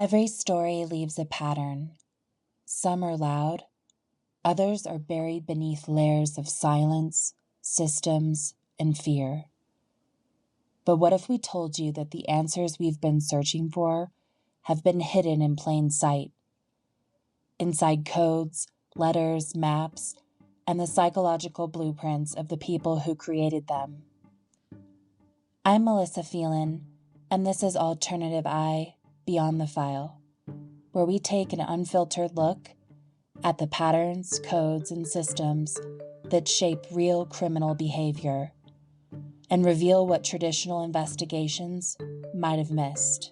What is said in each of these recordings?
Every story leaves a pattern. Some are loud, others are buried beneath layers of silence, systems, and fear. But what if we told you that the answers we've been searching for have been hidden in plain sight? Inside codes, letters, maps, and the psychological blueprints of the people who created them. I'm Melissa Phelan, and this is Alternative I, Beyond the File, where we take an unfiltered look at the patterns, codes, and systems that shape real criminal behavior and reveal what traditional investigations might have missed.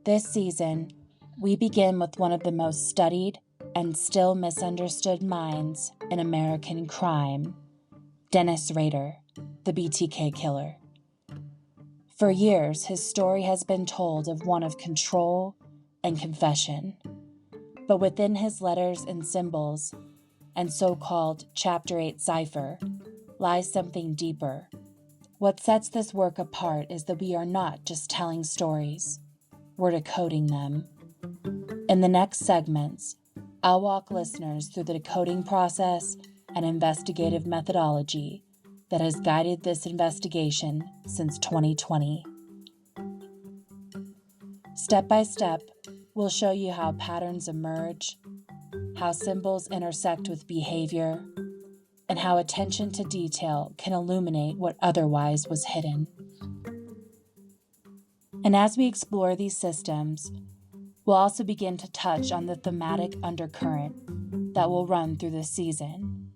This season, we begin with one of the most studied and still misunderstood minds in American crime, Dennis Rader, the BTK killer. For years, his story has been told of one of control and confession. But within his letters and symbols, and so-called Chapter 8 cipher, lies something deeper. What sets this work apart is that we are not just telling stories, we're decoding them. In the next segments, I'll walk listeners through the decoding process and investigative methodology that has guided this investigation since 2020. Step by step, we'll show you how patterns emerge, how symbols intersect with behavior, and how attention to detail can illuminate what otherwise was hidden. And as we explore these systems, we'll also begin to touch on the thematic undercurrent that will run through this season,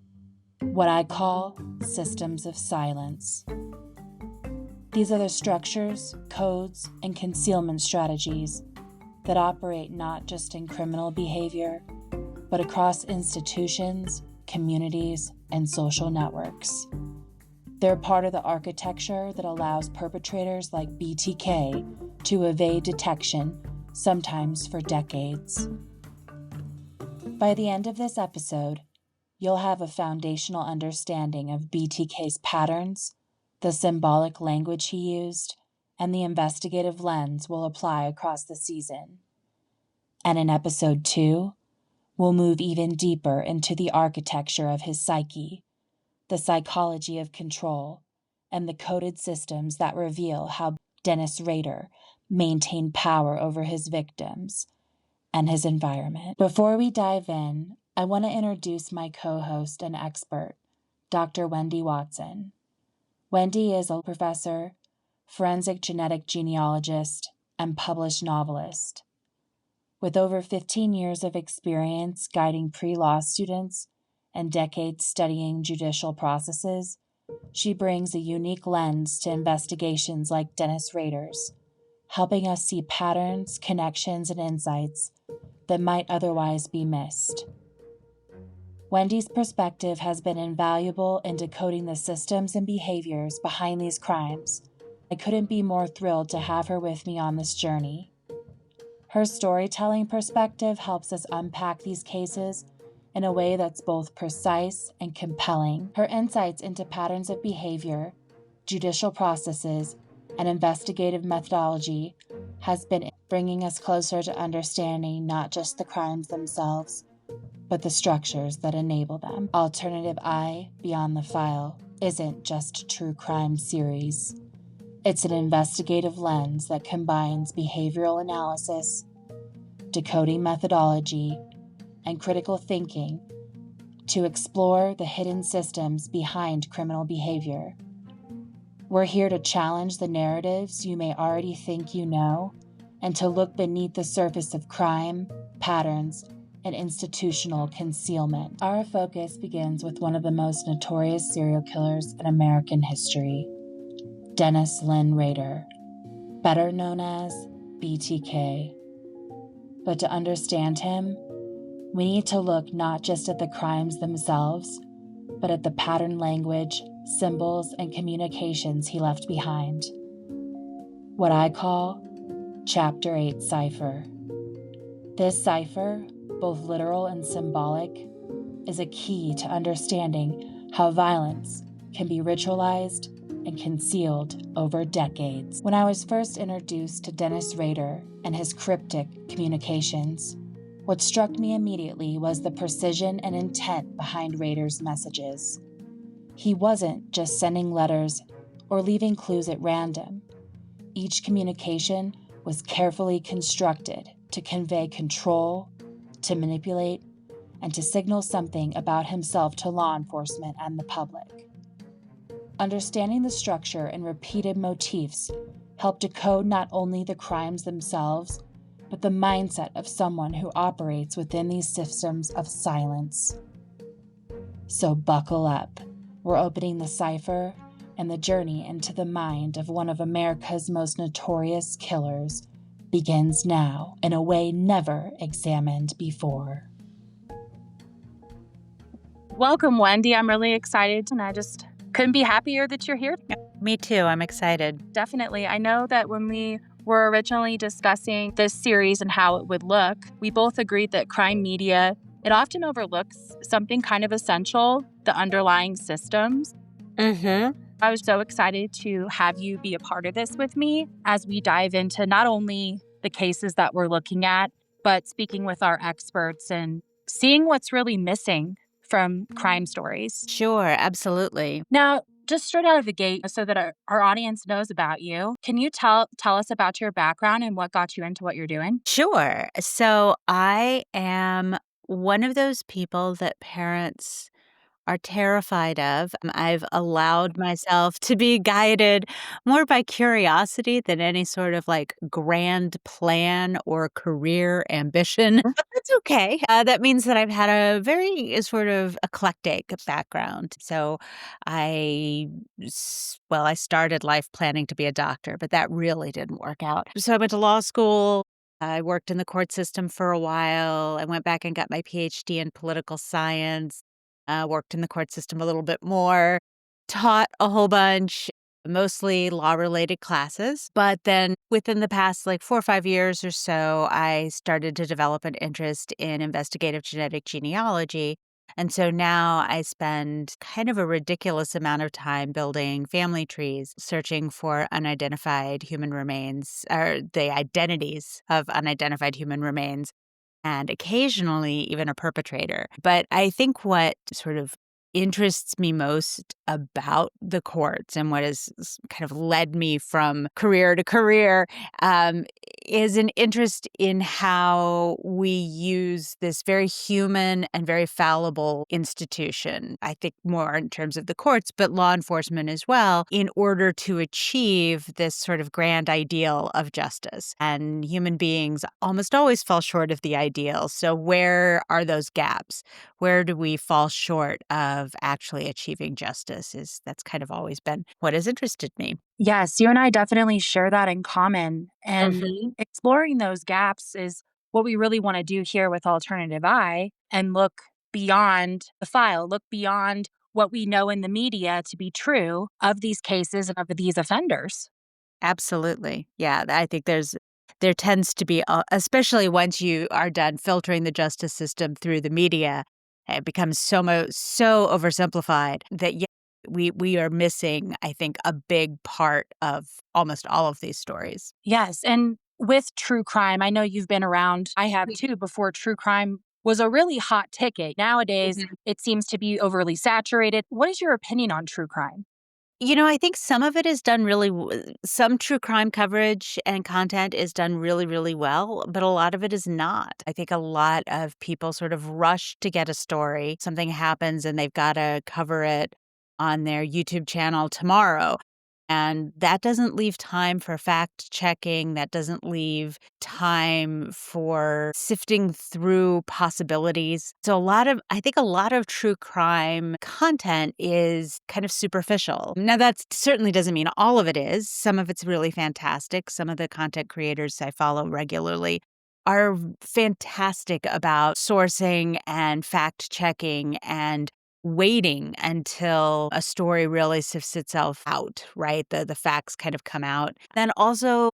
what I call systems of silence. These are the structures, codes, and concealment strategies that operate not just in criminal behavior, but across institutions, communities, and social networks. They're part of the architecture that allows perpetrators like BTK to evade detection, sometimes for decades. By the end of this episode, you'll have a foundational understanding of BTK's patterns, the symbolic language he used, and the investigative lens we'll apply across the season. And in episode 2, we'll move even deeper into the architecture of his psyche, the psychology of control, and the coded systems that reveal how Dennis Rader maintained power over his victims and his environment. Before we dive in, I want to introduce my co-host and expert, Dr. Wendy Watson. Wendy is a professor, forensic genetic genealogist, and published novelist. With over 15 years of experience guiding pre-law students and decades studying judicial processes, she brings a unique lens to investigations like Dennis Rader's, helping us see patterns, connections, and insights that might otherwise be missed. Wendy's perspective has been invaluable in decoding the systems and behaviors behind these crimes. I couldn't be more thrilled to have her with me on this journey. Her storytelling perspective helps us unpack these cases in a way that's both precise and compelling. Her insights into patterns of behavior, judicial processes, and investigative methodology has been bringing us closer to understanding not just the crimes themselves, but the structures that enable them. Alternative I, Beyond the File, isn't just a true crime series. It's an investigative lens that combines behavioral analysis, decoding methodology, and critical thinking to explore the hidden systems behind criminal behavior. We're here to challenge the narratives you may already think you know, and to look beneath the surface of crime, patterns, and institutional concealment. Our focus begins with one of the most notorious serial killers in American history, Dennis Lynn Rader, better known as BTK. But to understand him, we need to look not just at the crimes themselves, but at the pattern language, symbols, and communications he left behind. What I call Chapter 8 cipher. This cipher, both literal and symbolic, is a key to understanding how violence can be ritualized, and concealed over decades. When I was first introduced to Dennis Rader and his cryptic communications, what struck me immediately was the precision and intent behind Rader's messages. He wasn't just sending letters or leaving clues at random. Each communication was carefully constructed to convey control, to manipulate, and to signal something about himself to law enforcement and the public. Understanding the structure and repeated motifs helped decode not only the crimes themselves, but the mindset of someone who operates within these systems of silence. So buckle up. We're opening the cipher, and the journey into the mind of one of America's most notorious killers begins now in a way never examined before. Welcome, Wendy. I'm really excited, and I just couldn't be happier that you're here. Me too. I'm excited. Definitely. I know that when we were originally discussing this series and how it would look, we both agreed that crime media, it often overlooks something kind of essential, the underlying systems. Mm-hmm. I was so excited to have you be a part of this with me as we dive into not only the cases that we're looking at, but speaking with our experts and seeing what's really missing from crime stories. Sure, absolutely. Now, just straight out of the gate, so that our audience knows about you, can you tell us about your background and what got you into what you're doing? Sure. So I am one of those people that parents are terrified of. I've allowed myself to be guided more by curiosity than any sort of like grand plan or career ambition. But that's okay. That means that I've had a very sort of eclectic background. So I started life planning to be a doctor, but that really didn't work out. So I went to law school. I worked in the court system for a while. I went back and got my PhD in political science, worked in the court system a little bit more, taught a whole bunch, mostly law related classes. But then within the past like 4 or 5 years or so, I started to develop an interest in investigative genetic genealogy. And so now I spend kind of a ridiculous amount of time building family trees, searching for unidentified human remains or the identities of unidentified human remains and occasionally even a perpetrator. But I think what sort of interests me most about the courts and what has kind of led me from career to career um, is an interest in how we use this very human and very fallible institution. I think more in terms of the courts, but law enforcement as well, in order to achieve this sort of grand ideal of justice. And human beings almost always fall short of the ideal. So, where are those gaps? Where do we fall short of actually achieving justice? That's kind of always been what has interested me. Yes, you and I definitely share that in common. And Mhm. exploring those gaps is what we really want to do here with Alternative Eye and look beyond the file, look beyond what we know in the media to be true of these cases and of these offenders. Absolutely. Yeah, I think there tends to be, especially once you are done filtering the justice system through the media, it becomes so oversimplified that yeah, we are missing, I think, a big part of almost all of these stories. Yes. And with true crime, I know you've been around, I have too, before true crime was a really hot ticket. Nowadays, it seems to be overly saturated. What is your opinion on true crime? I think some of it is done some true crime coverage and content is done really, really well, but a lot of it is not. I think a lot of people sort of rush to get a story. Something happens and they've got to cover it on their YouTube channel tomorrow. And that doesn't leave time for fact checking. That doesn't leave time for sifting through possibilities. So I think a lot of true crime content is kind of superficial. Now, that certainly doesn't mean all of it is. Some of it's really fantastic. Some of the content creators I follow regularly are fantastic about sourcing and fact checking and waiting until a story really sifts itself out, right? The facts kind of come out. Then also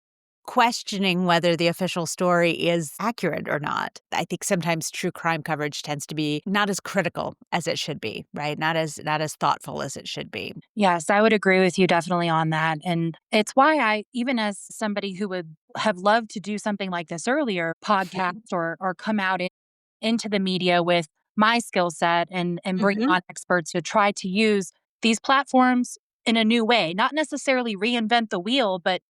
questioning whether the official story is accurate or not. I think sometimes true crime coverage tends to be not as critical as it should be, right? Not as thoughtful as it should be. Yes, I would agree with you definitely on that. And it's why I, even as somebody who would have loved to do something like this earlier, podcast or come out into the media with my skill set and bring Mhm. on experts to try to use these platforms in a new way, not necessarily reinvent the wheel, but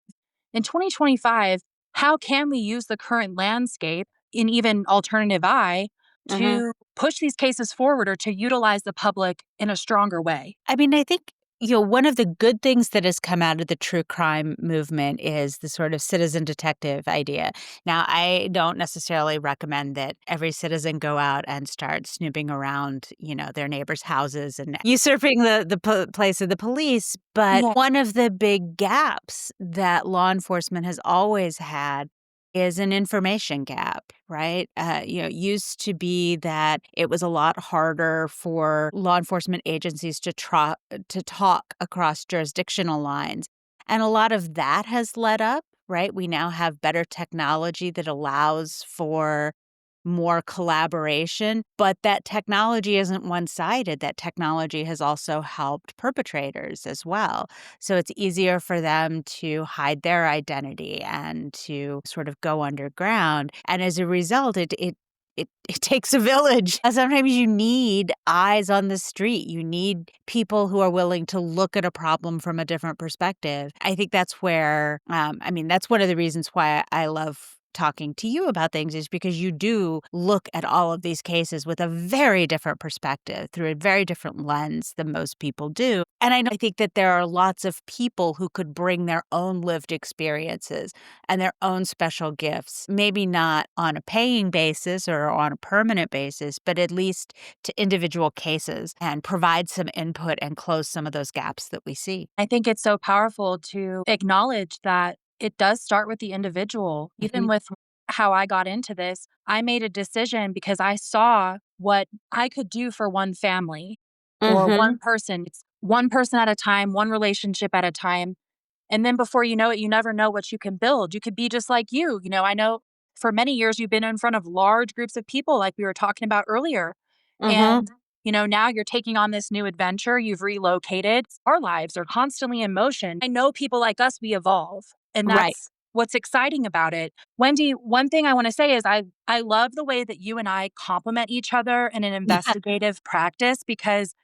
in 2025, how can we use the current landscape in even alternative eye Mhm. to push these cases forward or to utilize the public in a stronger way? I mean, I think, one of the good things that has come out of the true crime movement is the sort of citizen detective idea. Now, I don't necessarily recommend that every citizen go out and start snooping around, their neighbors' houses and usurping the place of the police. But Yeah. one of the big gaps that law enforcement has always had is an information gap, right? It used to be that it was a lot harder for law enforcement agencies to talk across jurisdictional lines. And a lot of that has let up, right? We now have better technology that allows for more collaboration, but that technology isn't one-sided. That technology has also helped perpetrators as well. So it's easier for them to hide their identity and to sort of go underground. And as a result, it takes a village. Sometimes you need eyes on the street. You need people who are willing to look at a problem from a different perspective. I think that's where, that's one of the reasons why I love talking to you about things is because you do look at all of these cases with a very different perspective through a very different lens than most people do. And I think that there are lots of people who could bring their own lived experiences and their own special gifts, maybe not on a paying basis or on a permanent basis, but at least to individual cases and provide some input and close some of those gaps that we see. I think it's so powerful to acknowledge that it does start with the individual. Even Mhm. with how I got into this, I made a decision because I saw what I could do for one family or Mhm. one person. It's one person at a time, one relationship at a time. And then before you know it, you never know what you can build. You could be just like you. I know for many years you've been in front of large groups of people, like we were talking about earlier. Mhm. And, now you're taking on this new adventure. You've relocated. Our lives are constantly in motion. I know people like us, we evolve. And Right. that's what's exciting about it. Wendy, one thing I want to say is I love the way that you and I complement each other in an investigative practice because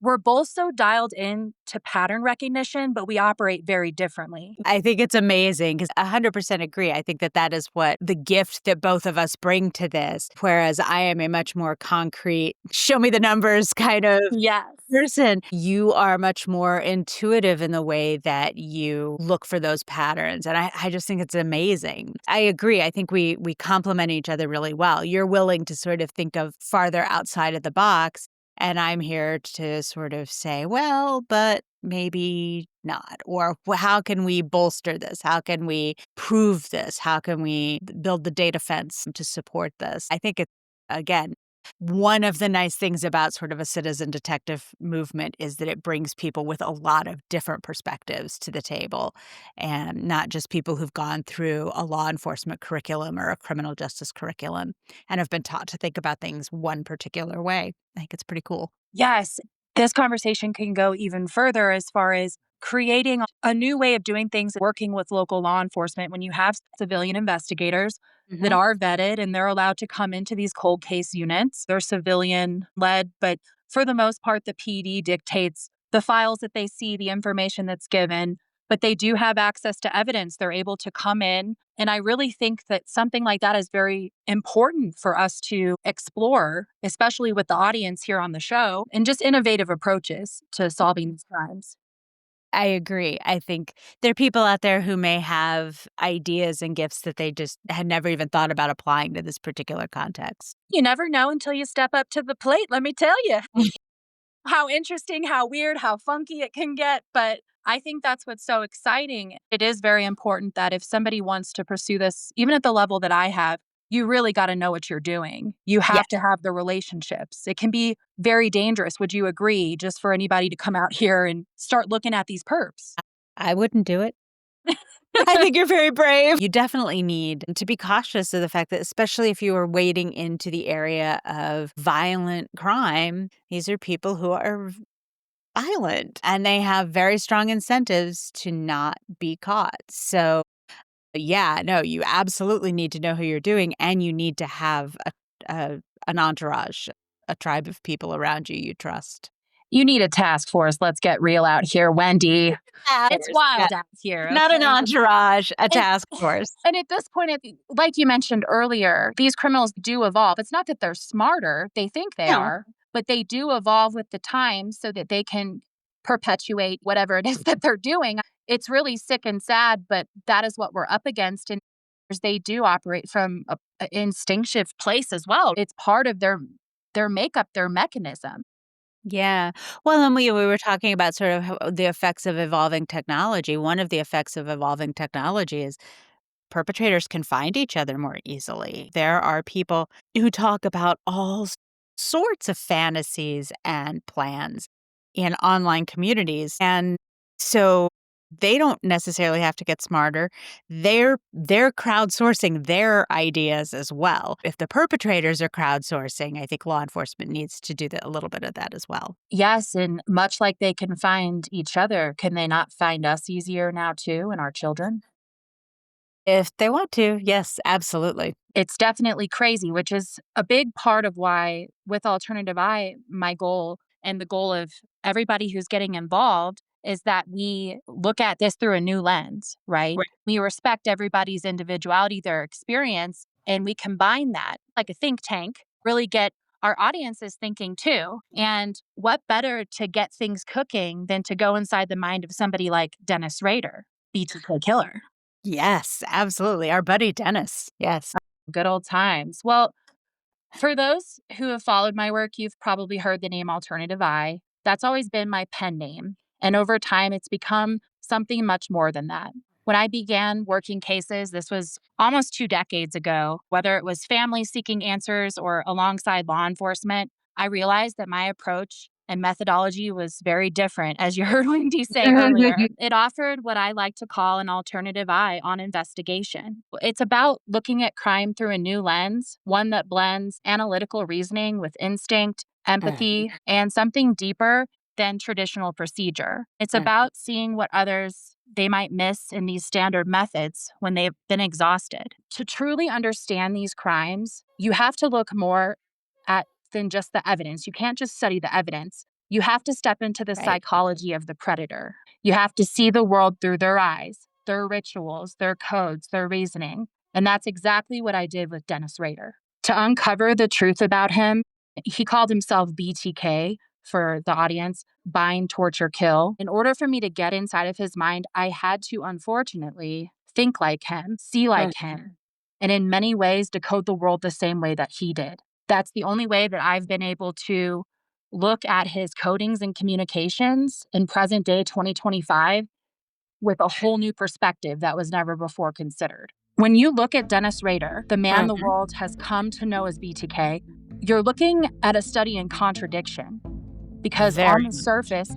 we're both so dialed in to pattern recognition, but we operate very differently. I think it's amazing because 100% agree. I think that is what the gift that both of us bring to this, whereas I am a much more concrete, show me the numbers kind of Yes. person. You are much more intuitive in the way that you look for those patterns. And I just think it's amazing. I agree. I think we complement each other really well. You're willing to sort of think of farther outside of the box. And I'm here to sort of say, well, but maybe not. Or how can we bolster this? How can we prove this? How can we build the data fence to support this? I think it's, again, one of the nice things about sort of a citizen detective movement is that it brings people with a lot of different perspectives to the table and not just people who've gone through a law enforcement curriculum or a criminal justice curriculum and have been taught to think about things one particular way. I think it's pretty cool. Yes. This conversation can go even further as far as creating a new way of doing things, working with local law enforcement when you have civilian investigators that Mhm. are vetted and they're allowed to come into these cold case units. They're civilian led, but for the most part, the PD dictates the files that they see, the information that's given, but they do have access to evidence. They're able to come in. And I really think that something like that is very important for us to explore, especially with the audience here on the show, and just innovative approaches to solving these crimes. I agree. I think there are people out there who may have ideas and gifts that they just had never even thought about applying to this particular context. You never know until you step up to the plate, let me tell you. How interesting, how weird, how funky it can get. But I think that's what's so exciting. It is very important that if somebody wants to pursue this, even at the level that I have, you really got to know what you're doing. You Yeah, have to have the relationships. It can be very dangerous. Would you agree? Just for anybody to come out here and start looking at these perps. I wouldn't do it. I think you're very brave. You definitely need to be cautious of the fact that, especially if you are wading into the area of violent crime, these are people who are violent and they have very strong incentives to not be caught. So, yeah, no, you absolutely need to know who you're doing, and you need to have an entourage, a tribe of people around you trust. You need a task force. Let's get real out here, Wendy. It's Force, yeah. wild out here. Not an Okay. entourage, a And, task force. and at this point, like you mentioned earlier, these criminals do evolve. It's not that they're smarter, they think they No. are, but they do evolve with the times so that they can perpetuate whatever it is that they're doing. It's really sick and sad, but that is what we're up against. And they do operate from an instinctive place as well. It's part of their makeup, their mechanism. Yeah. Well, and we were talking about sort of the effects of evolving technology. One of the effects of evolving technology is perpetrators can find each other more easily. There are people who talk about all sorts of fantasies and plans in online communities. And so they don't necessarily have to get smarter. They're crowdsourcing their ideas as well. If the perpetrators are crowdsourcing, I think law enforcement needs to do a little bit of that as well. Yes, and much like they can find each other, can they not find us easier now too and our children? If they want to, yes, absolutely. It's definitely crazy, which is a big part of why, with Alternative I, my goal and the goal of everybody who's getting involved is that we look at this through a new lens, right? Right. We respect everybody's individuality, their experience, and we combine that like a think tank, really get our audiences thinking too. And what better to get things cooking than to go inside the mind of somebody like Dennis Rader, BTK killer? Yes, absolutely. Our buddy Dennis. Yes. Good old times. Well, for those who have followed my work, you've probably heard the name Alternative I. That's always been my pen name. And over time, it's become something much more than that. When I began working cases, this was almost 2 decades ago, whether it was families seeking answers or alongside law enforcement, I realized that my approach and methodology was very different, as you heard Wendy say earlier. It offered what I like to call an alternative eye on investigation. It's about looking at crime through a new lens, one that blends analytical reasoning with instinct, empathy, and something deeper than traditional procedure. It's about seeing what others they might miss in these standard methods when they've been exhausted. To truly understand these crimes, you have to look more at than just the evidence. You can't just study the evidence. You have to step into the Right. psychology of the predator. You have to see the world through their eyes, their rituals, their codes, their reasoning. And that's exactly what I did with Dennis Rader. To uncover the truth about him, he called himself BTK for the audience, bind, torture, kill. In order for me to get inside of his mind, I had to unfortunately think like him, see like him, and in many ways decode the world the same way that he did. That's the only way that I've been able to look at his codings and communications in present day 2025 with a whole new perspective that was never before considered. When you look at Dennis Rader, the man the world has come to know as BTK, you're looking at a study in contradiction. Because Very.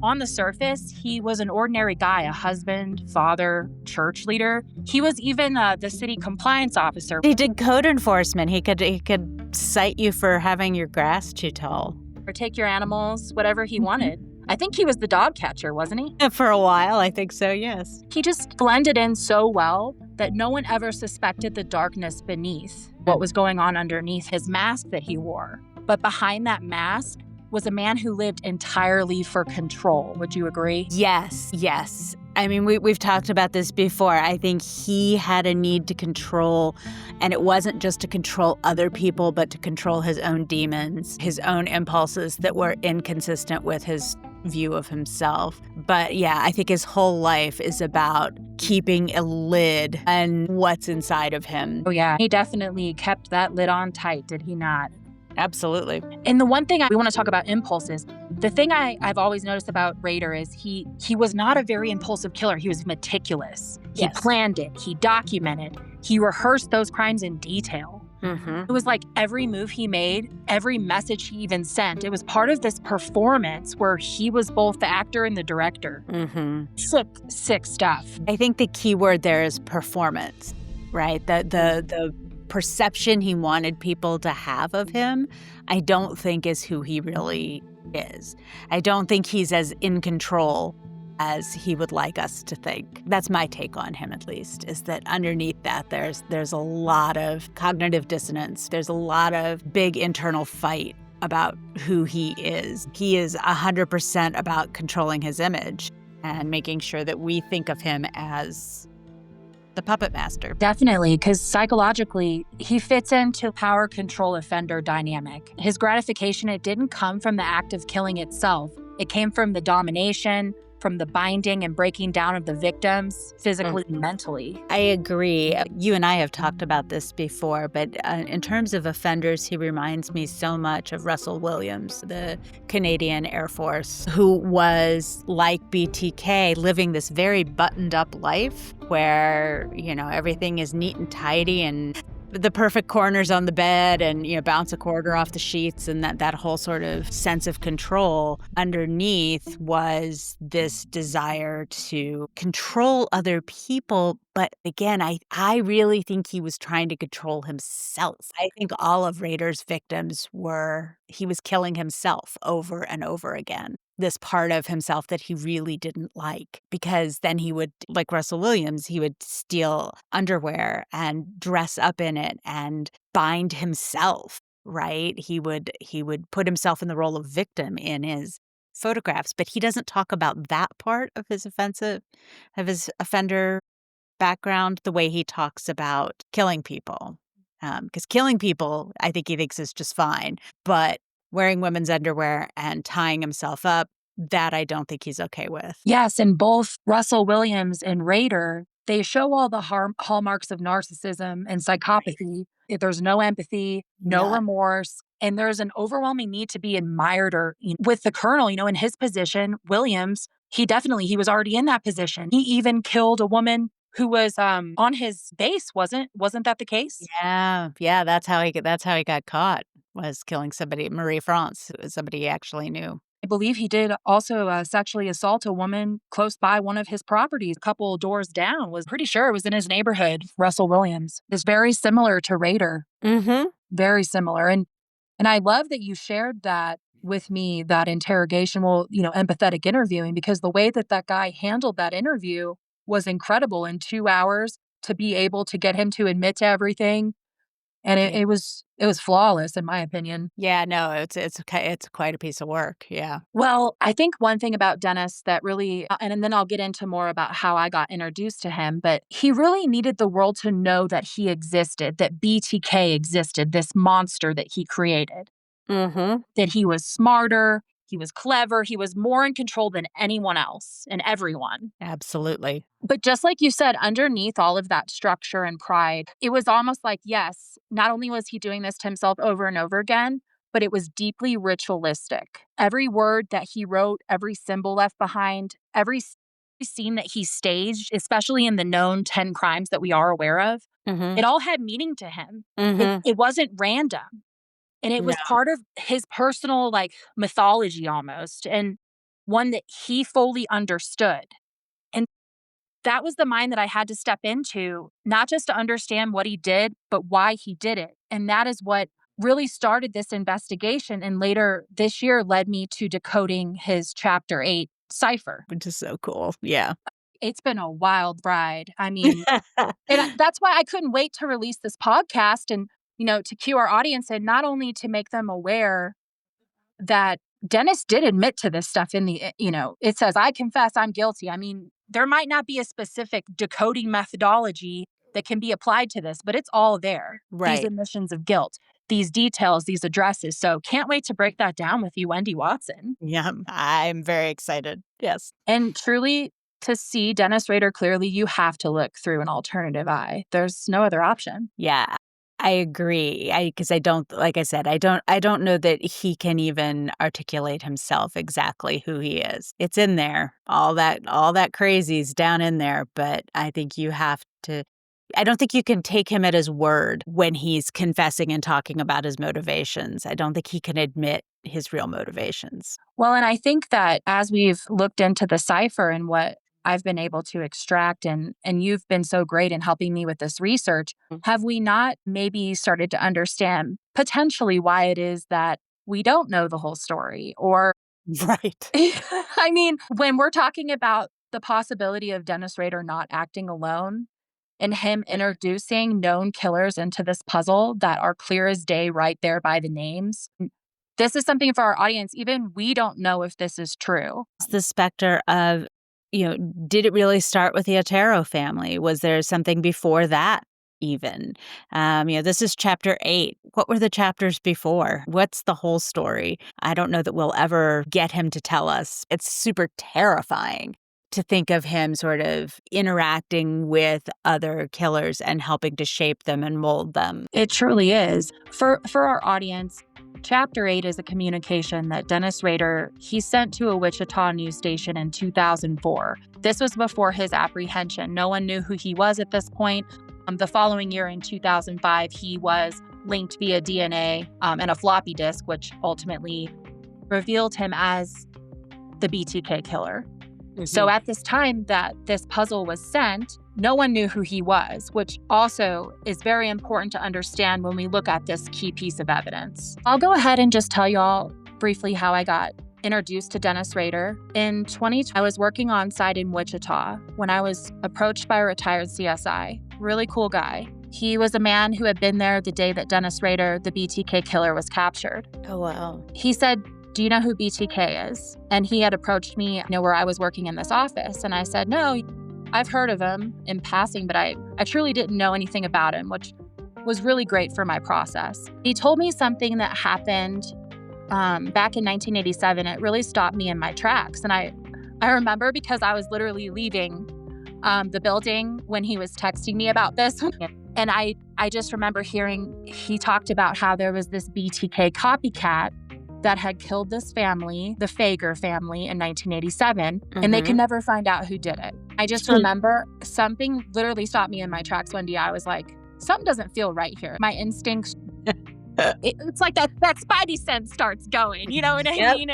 on the surface, he was an ordinary guy, a husband, father, church leader. He was even the city compliance officer. He did code enforcement. He could cite you for having your grass too tall. Or take your animals, whatever he wanted. I think he was the dog catcher, wasn't he? For a while, I think so, yes. He just blended in so well that no one ever suspected the darkness beneath what was going on underneath his mask that he wore. But behind that mask was a man who lived entirely for control. Would you agree? Yes, yes. I mean, we've talked about this before. I think he had a need to control, and it wasn't just to control other people, but to control his own demons, his own impulses that were inconsistent with his view of himself. But yeah, I think his whole life is about keeping a lid on what's inside of him. Oh, yeah. He definitely kept that lid on tight, did he not? Absolutely. And the one thing we want to talk about impulses, the thing I've always noticed about Rader is he was not a very impulsive killer. He was meticulous. He Yes. planned it. He documented. He rehearsed those crimes in detail. Mhm. It was like every move he made, every message he even sent, it was part of this performance where he was both the actor and the director. Mhm. Sick stuff. I think the key word there is performance, right? The perception he wanted people to have of him, I don't think is who he really is. I don't think he's as in control as he would like us to think. That's my take on him, at least, is that underneath that there's a lot of cognitive dissonance. There's a lot of big internal fight about who he is. He is 100% about controlling his image and making sure that we think of him as the puppet master. Definitely, because psychologically, he fits into power control offender dynamic. His gratification, it didn't come from the act of killing itself. It came from the domination, from the binding and breaking down of the victims, physically and mentally. I agree. You and I have talked about this before, but in terms of offenders, he reminds me so much of Russell Williams, the Canadian Air Force, who was like BTK, living this very buttoned up life where, everything is neat and tidy and the perfect corners on the bed and, bounce a quarter off the sheets and that whole sort of sense of control. Underneath was this desire to control other people. But again, I really think he was trying to control himself. I think all of Rader's victims he was killing himself over and over again. This part of himself that he really didn't like, because then he would, like Russell Williams, he would steal underwear and dress up in it and bind himself, right? He would put himself in the role of victim in his photographs, but he doesn't talk about that part of his offender background the way he talks about killing people. Because killing people, I think he thinks is just fine, but wearing women's underwear and tying himself up, that I don't think he's okay with. Yes, and both Russell Williams and Rader, they show all the hallmarks of narcissism and psychopathy. There's no empathy, no None. remorse, and there's an overwhelming need to be admired. Or with the colonel, in his position, Williams, he was already in that position. He even killed a woman who was on his base. Wasn't that the case? Yeah, that's how he got caught, was killing somebody, Marie France, who was somebody he actually knew. I believe he did also sexually assault a woman close by one of his properties, a couple doors down. Was pretty sure it was in his neighborhood. Russell Williams is very similar to Rader, Mhm. very similar. And I love that you shared that with me, that interrogation, empathetic interviewing, because the way that that guy handled that interview was incredible. In 2 hours, to be able to get him to admit to everything, and it, Yeah. it was flawless in my opinion. Yeah, no, it's quite a piece of work, yeah. Well, I think one thing about Dennis that really, and then I'll get into more about how I got introduced to him, but he really needed the world to know that he existed, that BTK existed, this monster that he created, Mhm. that he was smarter, he was clever, he was more in control than anyone else and everyone. Absolutely. But just like you said, underneath all of that structure and pride, it was almost like, yes, not only was he doing this to himself over and over again, but it was deeply ritualistic. Every word that he wrote, every symbol left behind, every scene that he staged, especially in the known 10 crimes that we are aware of, Mhm. it all had meaning to him. Mhm. It wasn't random. And it No. was part of his personal, like, mythology almost, and one that he fully understood. And that was the mind that I had to step into, not just to understand what he did, but why he did it. And that is what really started this investigation. And later this year led me to decoding his Chapter 8 cipher. Which is so cool, yeah. It's been a wild ride. I mean, that's why I couldn't wait to release this podcast and, to cue our audience and not only to make them aware that Dennis did admit to this stuff it says, I confess I'm guilty. I mean, there might not be a specific decoding methodology that can be applied to this, but it's all there. These Right. admissions of guilt, these details, these addresses. So can't wait to break that down with you, Wendy Watson. Yeah, I'm very excited, yes. And truly, to see Dennis Rader clearly, you have to look through an alternative eye. There's no other option. Yeah, I agree. Because I don't, like I said, I don't know that he can even articulate himself exactly who he is. It's in there. All that crazy's down in there, but I think you have to I don't think you can take him at his word when he's confessing and talking about his motivations. I don't think he can admit his real motivations. Well, and I think that as we've looked into the cipher and what I've been able to extract, and you've been so great in helping me with this research, have we not maybe started to understand potentially why it is that we don't know the whole story? Or, Right. I mean, when we're talking about the possibility of Dennis Rader not acting alone and him introducing known killers into this puzzle that are clear as day right there by the names, this is something for our audience. Even we don't know if this is true. It's the specter of, did it really start with the Otero family? Was there something before that even? This is chapter 8. What were the chapters before? What's the whole story? I don't know that we'll ever get him to tell us. It's super terrifying to think of him sort of interacting with other killers and helping to shape them and mold them. It truly is. For our audience, Chapter 8 is a communication that Dennis Rader he sent to a Wichita news station in 2004. This was before his apprehension. No one knew who he was at this point. The following year in 2005, he was linked via DNA and a floppy disk, which ultimately revealed him as the BTK killer. So at this time that this puzzle was sent, no one knew who he was, which also is very important to understand when we look at this key piece of evidence. I'll go ahead and just tell y'all briefly how I got introduced to Dennis Rader. In 2020, I was working on site in Wichita when I was approached by a retired CSI. Really cool guy. He was a man who had been there the day that Dennis Rader, the BTK killer, was captured. Oh, wow. He said, "Do you know who BTK is?" And he had approached me, where I was working in this office. And I said, "No, I've heard of him in passing, but I truly didn't know anything about him," which was really great for my process. He told me something that happened back in 1987. It really stopped me in my tracks. And I remember because I was literally leaving the building when he was texting me about this. And I just remember hearing he talked about how there was this BTK copycat that had killed this family, the Fager family, in 1987, and they could never find out who did it. I just remember something literally stopped me in my tracks one day. I was like, something doesn't feel right here. My instincts, it's like that spidey sense starts going, you know what I mean?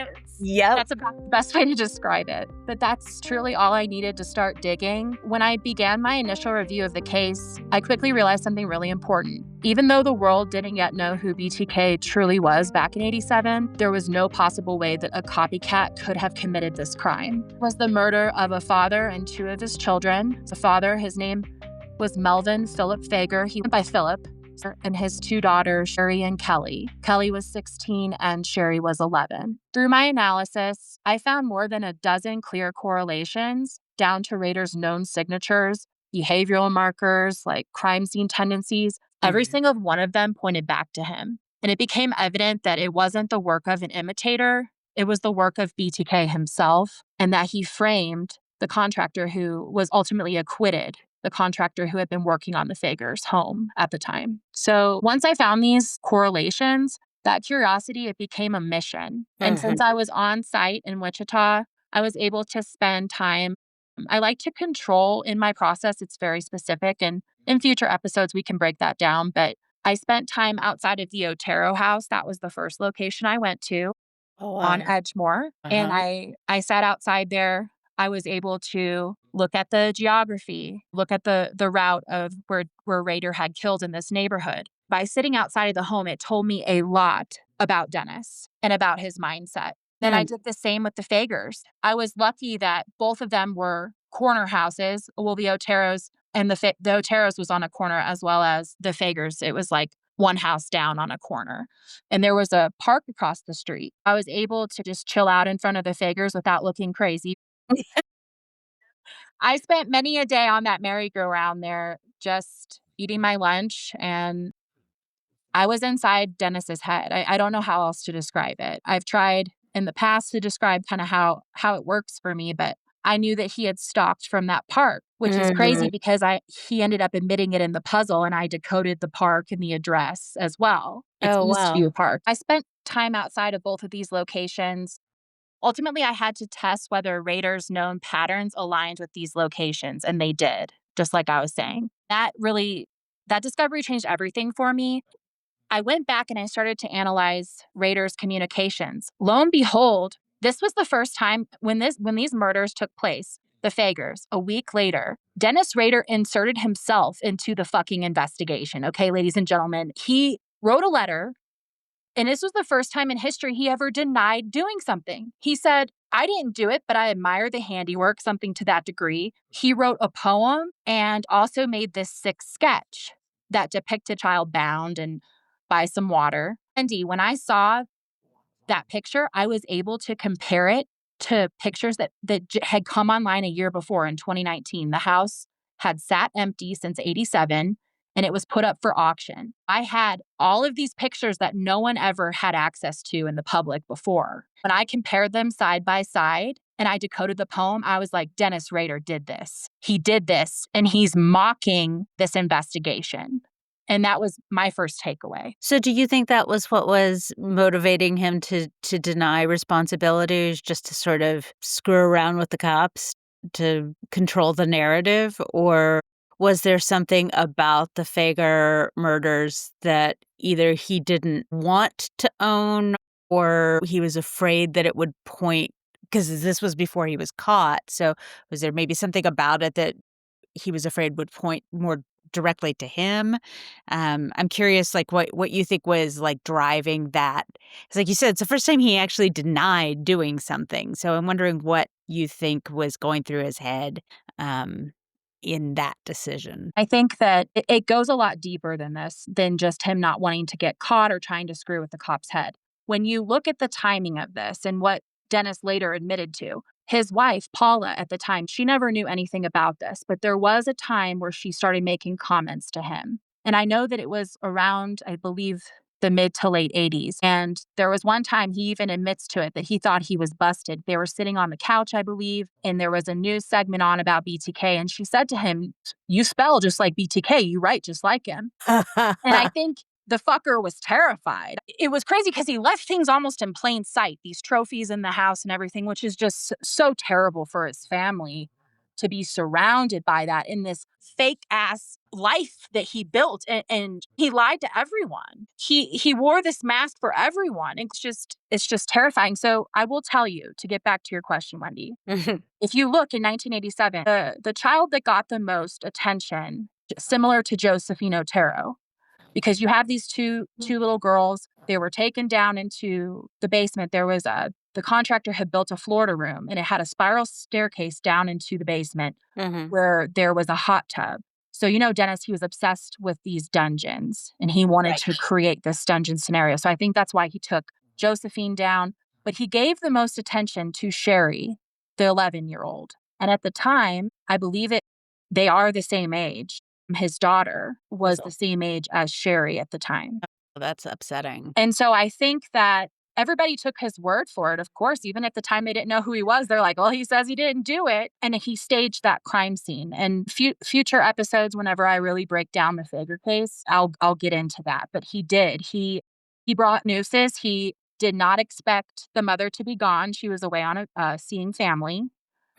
That's about the best way to describe it. But that's truly all I needed to start digging. When I began my initial review of the case, I quickly realized something really important. Even though the world didn't yet know who BTK truly was back in 87, there was no possible way that a copycat could have committed this crime. It was the murder of a father and two of his children. The father, his name was Melvin Philip Fager. He went by Philip. And his two daughters, Sherry and Kelly. Kelly was 16 and Sherry was 11. Through my analysis, I found more than a dozen clear correlations down to Rader's known signatures, behavioral markers like crime scene tendencies. Every single one of them pointed back to him. And it became evident that it wasn't the work of an imitator, it was the work of BTK himself, and that he framed the contractor who was ultimately acquitted, the contractor who had been working on the Fager's home at the time. So once I found these correlations, that curiosity, it became a mission. And since I was on site in Wichita, I was able to spend time. I like to control in my process. It's very specific. And in future episodes, we can break that down. But I spent time outside of the Otero house. That was the first location I went to on Edgemore. And I sat outside there. I was able to look at the geography, look at the route of where Rader had killed in this neighborhood. By sitting outside of the home, it told me a lot about Dennis and about his mindset. Then I did the same with the Fagers. I was lucky that both of them were corner houses. Well, the Oteros and the Oteros was on a corner as well as the Fagers. It was like one house down on a corner. And there was a park across the street. I was able to just chill out in front of the Fagers without looking crazy. I spent many a day on that merry-go-round there just eating my lunch, and I was inside Dennis's head. I don't know how else to describe it. I've tried in the past to describe kind of how it works for me, but I knew that he had stalked from that park, which is crazy because he ended up admitting it in the puzzle, and I decoded the park and the address as well. It's Eastview Park. I spent time outside of both of these locations. Ultimately, I had to test whether Rader's known patterns aligned with these locations, and they did. just like I was saying. That discovery changed everything for me. I went back and I started to analyze Rader's communications. Lo and behold, this was the first time when these murders took place, the Fagers, a week later, Dennis Rader inserted himself into the fucking investigation. Okay, ladies and gentlemen, he wrote a letter, and this was the first time in history he ever denied doing something. He said, I didn't do it, but I admire the handiwork, something to that degree. He wrote a poem and also made this sick sketch that depicted a child bound and by some water. Andy, when I saw that picture, I was able to compare it to pictures that had come online a year before in 2019. The house had sat empty since 87 and it was put up for auction. I had all of these pictures that no one ever had access to in the public before. When I compared them side by side and I decoded the poem, I was like, Dennis Rader did this. He did this and he's mocking this investigation. And that was my first takeaway. So do you think that was what was motivating him to deny responsibilities, just to sort of screw around with the cops to control the narrative? Or was there something about the Fager murders that either he didn't want to own or he was afraid that it would point, because this was before he was caught. So was there maybe something about it that he was afraid would point more directly to him? I'm curious, like, what you think was, like, driving that. It's like you said, it's the first time he actually denied doing something, so I'm wondering what you think was going through his head, um, in that decision. I think that it goes a lot deeper than this, than just him not wanting to get caught or trying to screw with the cop's head. When you look at the timing of this and what Dennis later admitted to, his wife, Paula, at the time, she never knew anything about this, but there was a time where she started making comments to him. And I know that it was around, I believe, the mid to late 80s. And there was one time he even admits to it that he thought he was busted. They were sitting on the couch, I believe, and there was a news segment on about BTK. And she said to him, you spell just like BTK, you write just like him. And I think the fucker was terrified. It was crazy because he left things almost in plain sight, these trophies in the house and everything, which is just so terrible for his family to be surrounded by that in this fake ass life that he built. And he lied to everyone. He wore this mask for everyone. It's just terrifying. So I will tell you, to get back to your question, Wendy, if you look in 1987, the child that got the most attention, similar to Josephine Otero, because you have these two little girls. They were taken down into the basement. There was the contractor had built a Florida room, and it had a spiral staircase down into the basement where there was a hot tub. So, Dennis, he was obsessed with these dungeons, and he wanted to create this dungeon scenario. So I think that's why he took Josephine down. But he gave the most attention to Sherry, the 11-year-old. And at the time, I believe they are the same age. His daughter was the same age as Sherry at the time. That's upsetting. And so I think that everybody took his word for it. Of course, even at the time they didn't know who he was. They're like, well, he says he didn't do it. And he staged that crime scene. And future episodes, whenever I really break down the Fager case, I'll get into that. But he did. He brought nooses. He did not expect the mother to be gone. She was away on seeing family.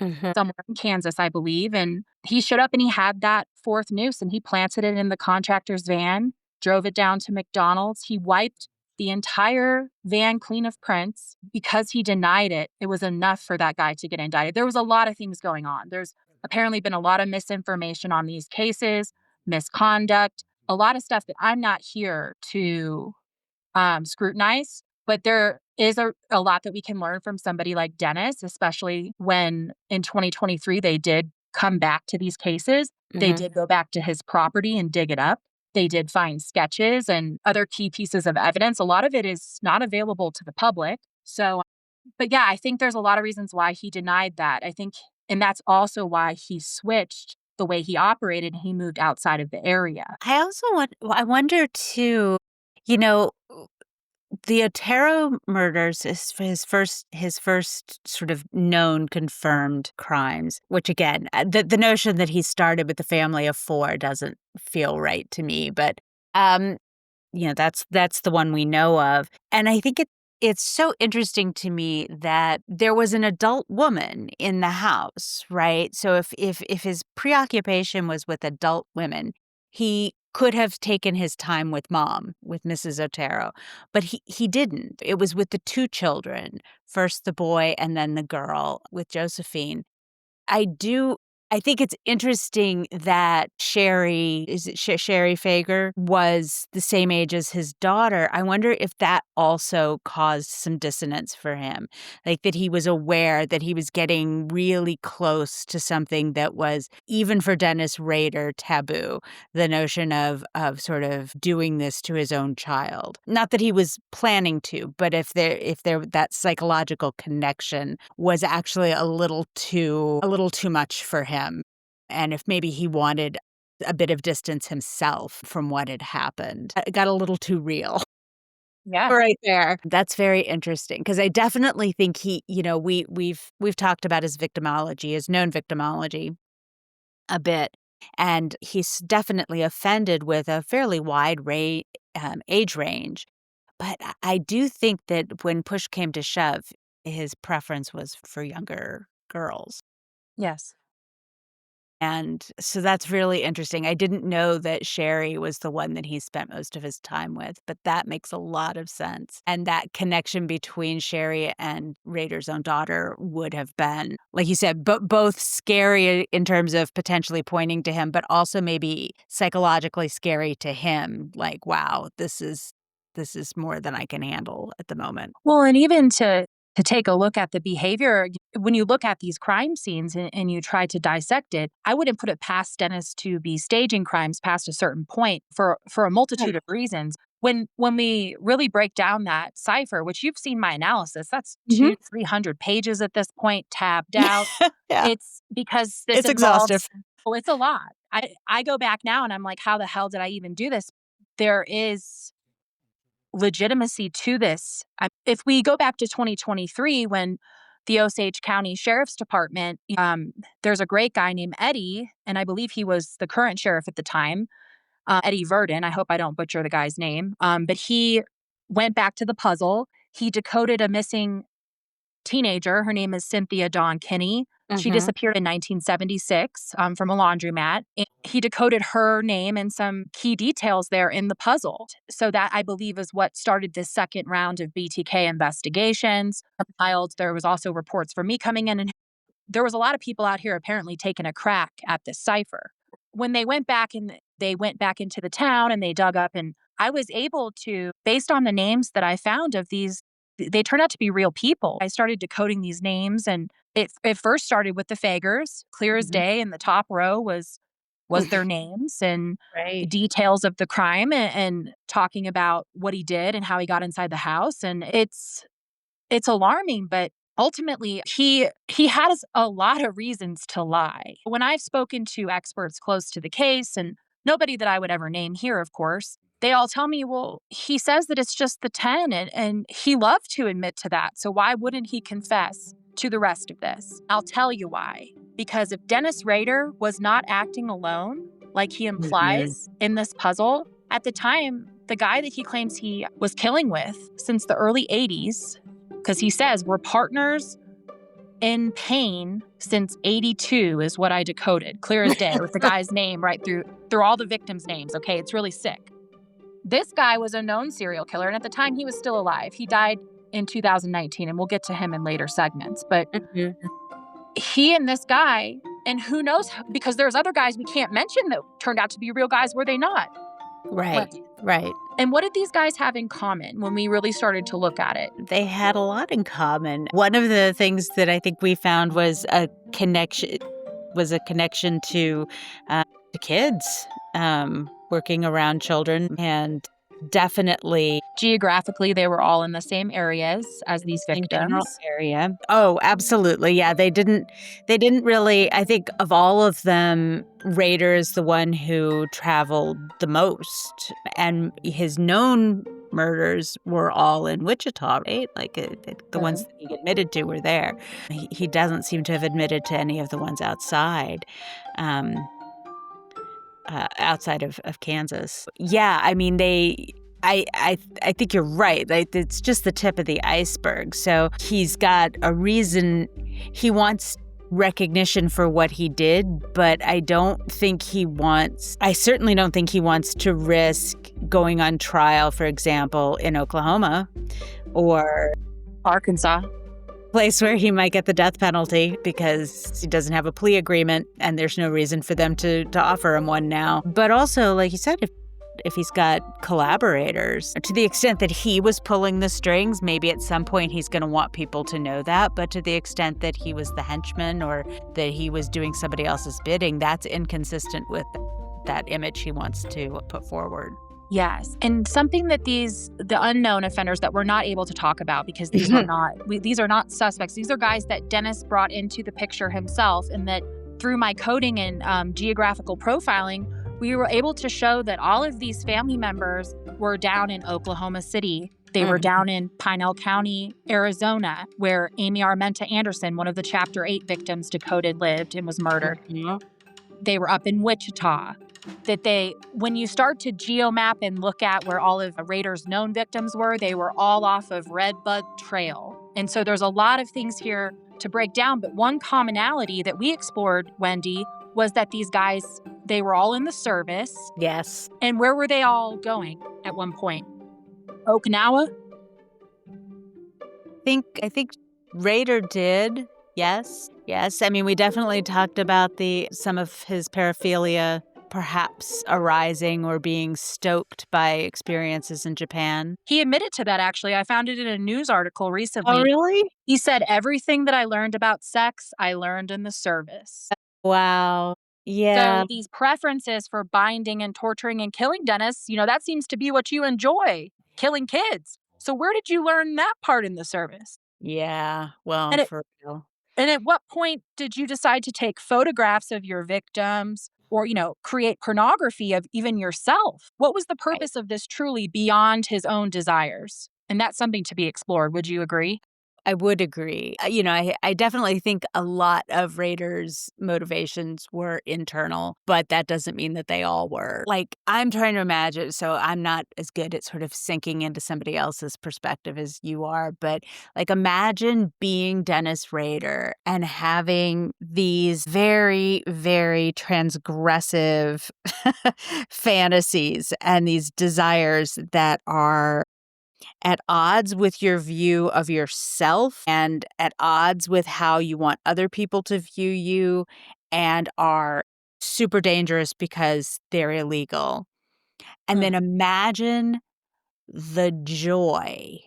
Somewhere in Kansas, I believe. And he showed up and he had that fourth noose and he planted it in the contractor's van, drove it down to McDonald's. He wiped the entire van clean of prints. Because he denied it, it was enough for that guy to get indicted. There was a lot of things going on. There's apparently been a lot of misinformation on these cases, misconduct, a lot of stuff that I'm not here to scrutinize. But there is a lot that we can learn from somebody like Dennis, especially when in 2023 they did come back to these cases. They did go back to his property and dig it up. They did find sketches and other key pieces of evidence. A lot of it is not available to the public. So, but yeah, I think there's a lot of reasons why he denied that. I think, and that's also why he switched the way he operated and he moved outside of the area. I wonder too, you know, the Otero murders is his first sort of known confirmed crimes, which again, the notion that he started with the family of four doesn't feel right to me, but that's the one we know of. And I think It's so interesting to me that there was an adult woman in the house, right? So if his preoccupation was with adult women, he could have taken his time with mom, with Mrs. Otero, but he didn't. It was with the two children, first the boy and then the girl with Josephine. I do I think it's interesting that Sherry is it Sherry Fager was the same age as his daughter. I wonder if that also caused some dissonance for him, like, that he was aware that he was getting really close to something that was, even for Dennis Rader, taboo, the notion of sort of doing this to his own child. Not that he was planning to, but if there that psychological connection was actually a little too much for him, and if maybe he wanted a bit of distance himself from what had happened. It got a little too real Yeah. right there. That's very interesting because I definitely think we've talked about his victimology, his known victimology a bit, and he's definitely offended with a fairly wide age range. But I do think that when push came to shove, his preference was for younger girls. Yes. And so that's really interesting. I didn't know that Sherry was the one that he spent most of his time with, but that makes a lot of sense. And that connection between Sherry and Rader's own daughter would have been, like you said, both scary in terms of potentially pointing to him, but also maybe psychologically scary to him. Like, wow, this is more than I can handle at the moment. Well, and even to take a look at the behavior, when you look at these crime scenes and you try to dissect it, I wouldn't put it past Dennis to be staging crimes past a certain point for a multitude of reasons. When we really break down that cipher, which you've seen my analysis, that's Mhm. 300 pages at this point, tabbed out. Yeah, It's because this it's exhaustive. involves, oh, it's a lot. I go back now and I'm like, how the hell did I even do this? There is legitimacy to this. If we go back to 2023, when the Osage County Sheriff's Department, there's a great guy named Eddie, and I believe he was the current sheriff at the time, Eddie Verdon. I hope I don't butcher the guy's name. But he went back to the puzzle. He decoded a missing teenager. Her name is Cynthia Dawn Kinney. She Mhm. disappeared in 1976 from a laundromat. And he decoded her name and some key details there in the puzzle. So that, I believe, is what started this second round of BTK investigations. There was also reports from me coming in, and there was a lot of people out here apparently taking a crack at this cipher. When they went back into the town and they dug up, and I was able to, based on the names that I found of these, they turned out to be real people. I started decoding these names, and it first started with the Fagers, clear as Mhm. day. In the top row was their names and Right. details of the crime, and talking about what he did and how he got inside the house. And it's alarming, but ultimately he has a lot of reasons to lie. When I've spoken to experts close to the case, and nobody that I would ever name here, of course, they all tell me, well, he says that it's just the 10, and he loved to admit to that. So why wouldn't he confess to the rest of this? I'll tell you why. Because if Dennis Rader was not acting alone, like he Mhm. implies in this puzzle, at the time, the guy that he claims he was killing with since the early 80s, because he says we're partners in pain since 82 is what I decoded, clear as day, with the guy's name right through all the victims' names. Okay, it's really sick. This guy was a known serial killer, and at the time he was still alive. He died in 2019, and we'll get to him in later segments. But Mhm. he and this guy, and who knows, because there's other guys we can't mention that turned out to be real guys, were they not? Right, Right. right. And what did these guys have in common when we really started to look at it? They had a lot in common. One of the things that I think we found was a connection to kids, working around children, and definitely Geographically, they were all in the same areas as these same general victims. area. Oh, absolutely, yeah, they didn't really, I think of all of them, Rader is the one who traveled the most, and his known murders were all in Wichita, right? Like, the ones Mhm. that he admitted to were there. He doesn't seem to have admitted to any of the ones outside of Kansas. Yeah, I mean, I think you're right. Like, it's just the tip of the iceberg. So he's got a reason. He wants recognition for what he did, but I certainly don't think he wants to risk going on trial, for example, in Oklahoma or Arkansas. place where he might get the death penalty because he doesn't have a plea agreement and there's no reason for them to offer him one now. But also, like you said, if he's got collaborators, to the extent that he was pulling the strings, maybe at some point he's going to want people to know that. But to the extent that he was the henchman or that he was doing somebody else's bidding, that's inconsistent with that image he wants to put forward. Yes. And something that the unknown offenders that we're not able to talk about, because these are not suspects. These are guys that Dennis brought into the picture himself, and that through my coding and geographical profiling, we were able to show that all of these family members were down in Oklahoma City. They were down in Pinell County, Arizona, where Amy Armenta Anderson, one of the Chapter 8 victims decoded, lived and was murdered. They were up in Wichita. When you start to geomap and look at where all of Rader's known victims were, they were all off of Redbud Trail. And so there's a lot of things here to break down. But one commonality that we explored, Wendy, was that these guys, they were all in the service. Yes. And where were they all going at one point? Okinawa? I think Rader did. Yes. I mean, we definitely talked about some of his paraphilia perhaps arising or being stoked by experiences in Japan. He admitted to that, actually. I found it in a news article recently. Oh, really? He said, everything that I learned about sex, I learned in the service. Wow. Yeah. So these preferences for binding and torturing and killing, Dennis, that seems to be what you enjoy, killing kids. So where did you learn that part in the service? Yeah. Well, for real. And at what point did you decide to take photographs of your victims or, create pornography of even yourself? What was the purpose of this truly beyond his own desires? And that's something to be explored. Would you agree? I would agree. I definitely think a lot of Rader's motivations were internal, but that doesn't mean that they all were. Like, I'm trying to imagine, so I'm not as good at sort of sinking into somebody else's perspective as you are, but like, imagine being Dennis Rader and having these very, very transgressive fantasies and these desires that are at odds with your view of yourself and at odds with how you want other people to view you and are super dangerous because they're illegal. And then imagine the joy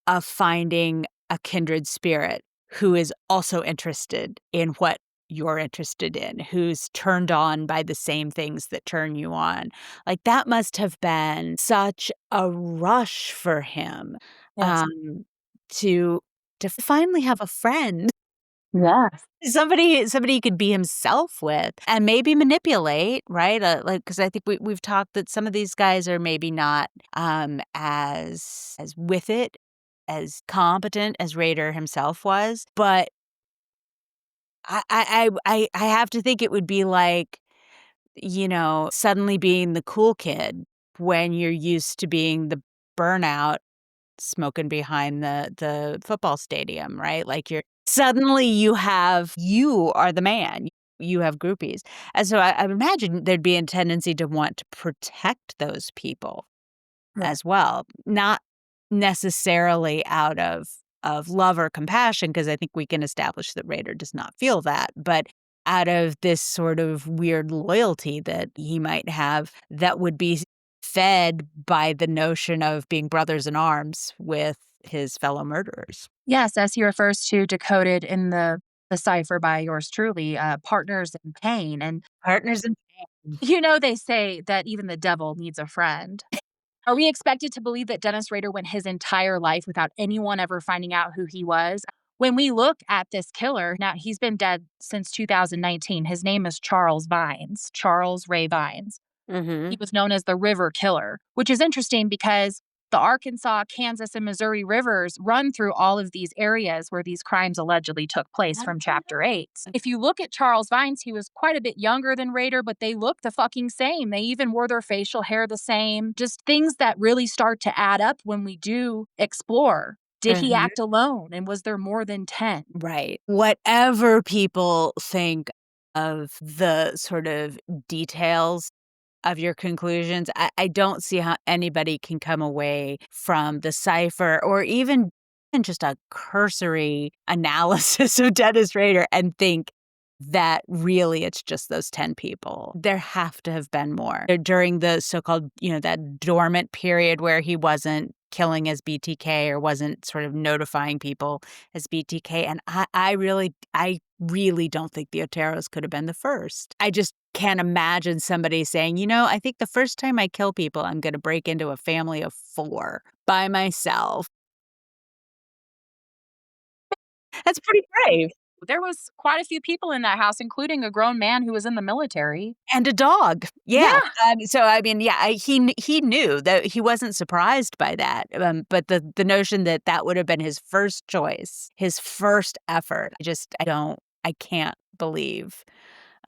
of finding a kindred spirit who is also interested in what you're interested in, who's turned on by the same things that turn you on. Like, that must have been such a rush for him, Yes. to finally have a friend, Yes. somebody he could be himself with and maybe manipulate, right? Because I think we've talked that some of these guys are maybe not as with it, as competent as Rader himself was, but I have to think it would be like, suddenly being the cool kid when you're used to being the burnout smoking behind the football stadium, right? Like, you are the man. You have groupies. And so I would imagine there'd be a tendency to want to protect those people as well, not necessarily out of love or compassion, because I think we can establish that Rader does not feel that, but out of this sort of weird loyalty that he might have that would be fed by the notion of being brothers in arms with his fellow murderers. Yes, as he refers to decoded in the cipher by yours truly, partners in pain. And, Partners in they say that even the devil needs a friend. Are we expected to believe that Dennis Rader went his entire life without anyone ever finding out who he was? When we look at this killer, now he's been dead since 2019. His name is Charles Vines, Charles Ray Vines. Mm-hmm. He was known as the River Killer, which is interesting because The Arkansas, Kansas, and Missouri rivers run through all of these areas where these crimes allegedly took place from Chapter 8. If you look at Charles Vines, he was quite a bit younger than Rader, but they look the fucking same. They even wore their facial hair the same. Just things that really start to add up when we do explore. Did he act alone? And was there more than 10? Right. Whatever people think of the sort of details of your conclusions, I don't see how anybody can come away from the cipher or even just a cursory analysis of Dennis Rader and think that really it's just those 10 people. There have to have been more. During the so-called, that dormant period where he wasn't killing as BTK or wasn't sort of notifying people as BTK. And I really don't think the Oteros could have been the first. I just can't imagine somebody saying, I think the first time I kill people, I'm going to break into a family of 4 by myself. That's pretty brave. There was quite a few people in that house, including a grown man who was in the military. And a dog. Yeah. Yeah. He knew that he wasn't surprised by that. But the notion that would have been his first choice, his first effort, I can't believe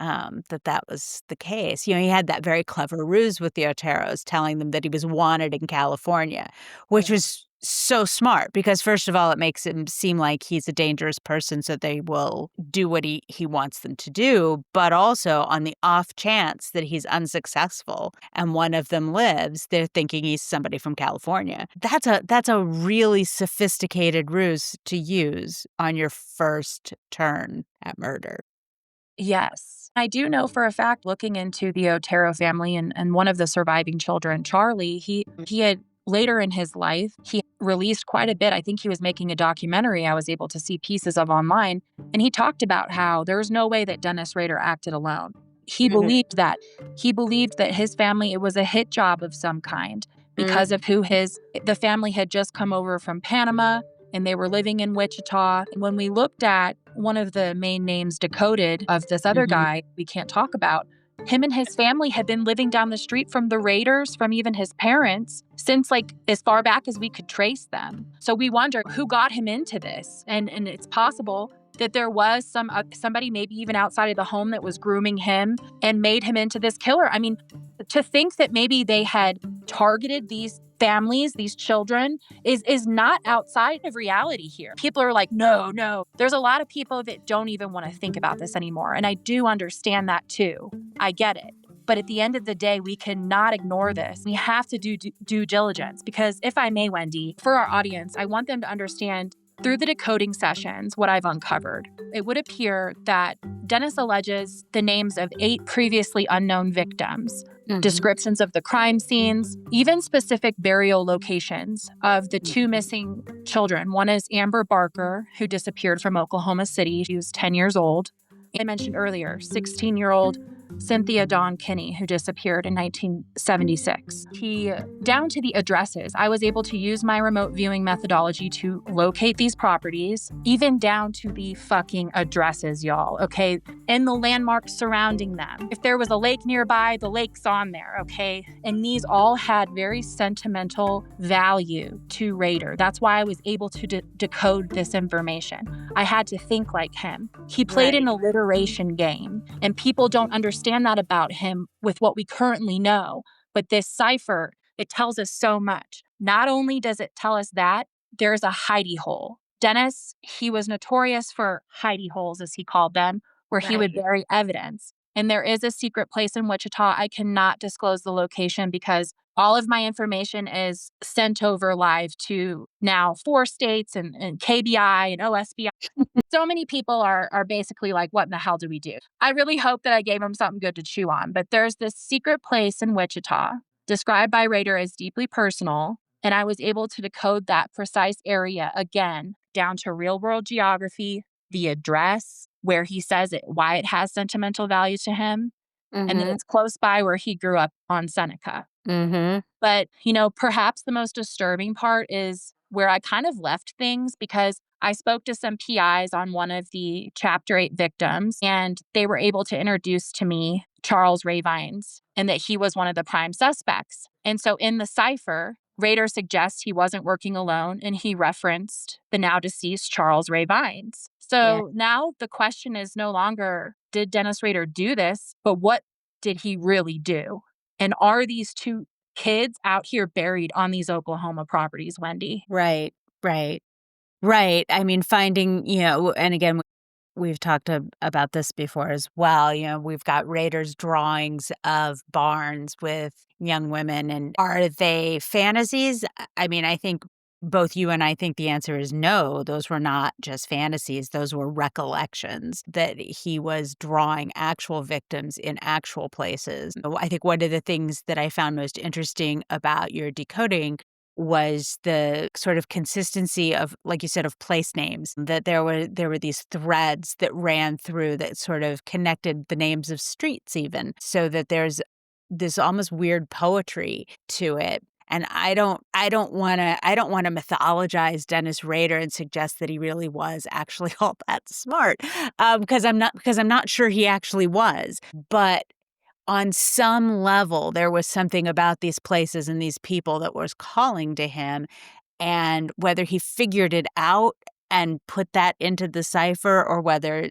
that was the case. He had that very clever ruse with the Oteros, telling them that he was wanted in California, which was so smart because, first of all, it makes him seem like he's a dangerous person, so they will do what he wants them to do. But also, on the off chance that he's unsuccessful and one of them lives, they're thinking he's somebody from California. That's a really sophisticated ruse to use on your first turn at murder. Yes. I do know for a fact, looking into the Otero family and one of the surviving children, Charlie, he had later in his life, he released quite a bit. I think he was making a documentary I was able to see pieces of online. And he talked about how there's no way that Dennis Rader acted alone. He believed that. He believed that his family, it was a hit job of some kind because of the family had just come over from Panama and they were living in Wichita. And when we looked at one of the main names decoded of this other guy we can't talk about, him and his family had been living down the street from the Raiders, from even his parents, since as far back as we could trace them. So we wonder who got him into this. And it's possible that there was somebody maybe even outside of the home that was grooming him and made him into this killer. I mean, to think that maybe they had targeted these families, these children, is not outside of reality here. People are like, no. There's a lot of people that don't even want to think about this anymore. And I do understand that too. I get it. But at the end of the day, we cannot ignore this. We have to do due diligence because, if I may, Wendy, for our audience, I want them to understand through the decoding sessions what I've uncovered. It would appear that Dennis alleges the names of 8 previously unknown victims, descriptions of the crime scenes, even specific burial locations of the 2 missing children. One is Amber Barker, who disappeared from Oklahoma City. She was 10 years old. I mentioned earlier, 16-year-old Cynthia Dawn Kinney, who disappeared in 1976. Down to the addresses, I was able to use my remote viewing methodology to locate these properties, even down to the fucking addresses, y'all, okay? And the landmarks surrounding them. If there was a lake nearby, the lake's on there, okay? And these all had very sentimental value to Rader. That's why I was able to decode this information. I had to think like him. He played an alliteration game, and people don't understand that about him with what we currently know. But this cipher, it tells us so much. Not only does it tell us that, there's a hidey hole. Dennis, he was notorious for hidey holes, as he called them, where he would bury evidence. And there is a secret place in Wichita. I cannot disclose the location because all of my information is sent over live to now 4 states and KBI and OSBI. So many people are basically like, what in the hell do we do? I really hope that I gave them something good to chew on. But there's this secret place in Wichita, described by Rader as deeply personal. And I was able to decode that precise area again, down to real world geography, the address, where he says it, why it has sentimental value to him. And then it's close by where he grew up on Seneca. But, perhaps the most disturbing part is where I kind of left things, because I spoke to some PIs on one of the Chapter 8 victims, and they were able to introduce to me Charles Ray Vines, and that he was one of the prime suspects. And so in the cipher, Rader suggests he wasn't working alone, and he referenced the now deceased Charles Ray Vines. Yeah. So now the question is no longer, did Dennis Rader do this, but what did he really do? And are these two kids out here buried on these Oklahoma properties, Wendy? Right, right, right. I mean, finding, and again, we've talked about this before as well. We've got Rader's drawings of barns with young women, and are they fantasies? I mean, I think both you and I think the answer is no. Those were not just fantasies. Those were recollections that he was drawing actual victims in actual places. I think one of the things that I found most interesting about your decoding was the sort of consistency of, like you said, of place names, that there were these threads that ran through that sort of connected the names of streets even, so that there's this almost weird poetry to it. And I don't want to mythologize Dennis Rader and suggest that he really was actually all that smart, because I'm not sure he actually was. But on some level, there was something about these places and these people that was calling to him, and whether he figured it out and put that into the cipher, or whether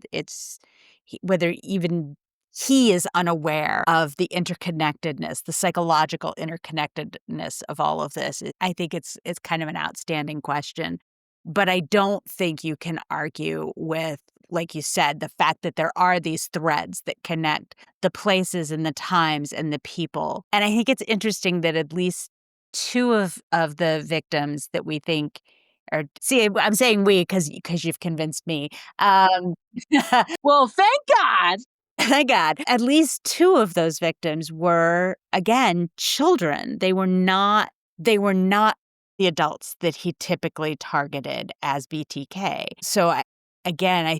even he is unaware of the interconnectedness, the psychological interconnectedness of all of this. I think it's kind of an outstanding question. But I don't think you can argue with, like you said, the fact that there are these threads that connect the places and the times and the people. And I think it's interesting that at least two of the victims that we think are, see, I'm saying we because you've convinced me. Um, Well, thank God. Thank God. At least two of those victims were, again, children. They were not the adults that he typically targeted as BTK. So again, I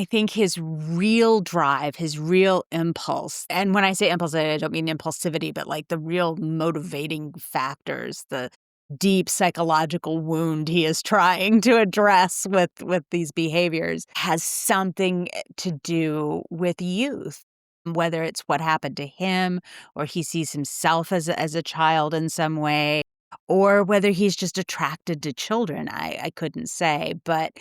think his real drive, his real impulse, and when I say impulse, I don't mean impulsivity, but like the real motivating factors, the deep psychological wound he is trying to address with these behaviors, has something to do with youth. Whether it's what happened to him, or he sees himself as a child in some way, or whether he's just attracted to children, I couldn't say. But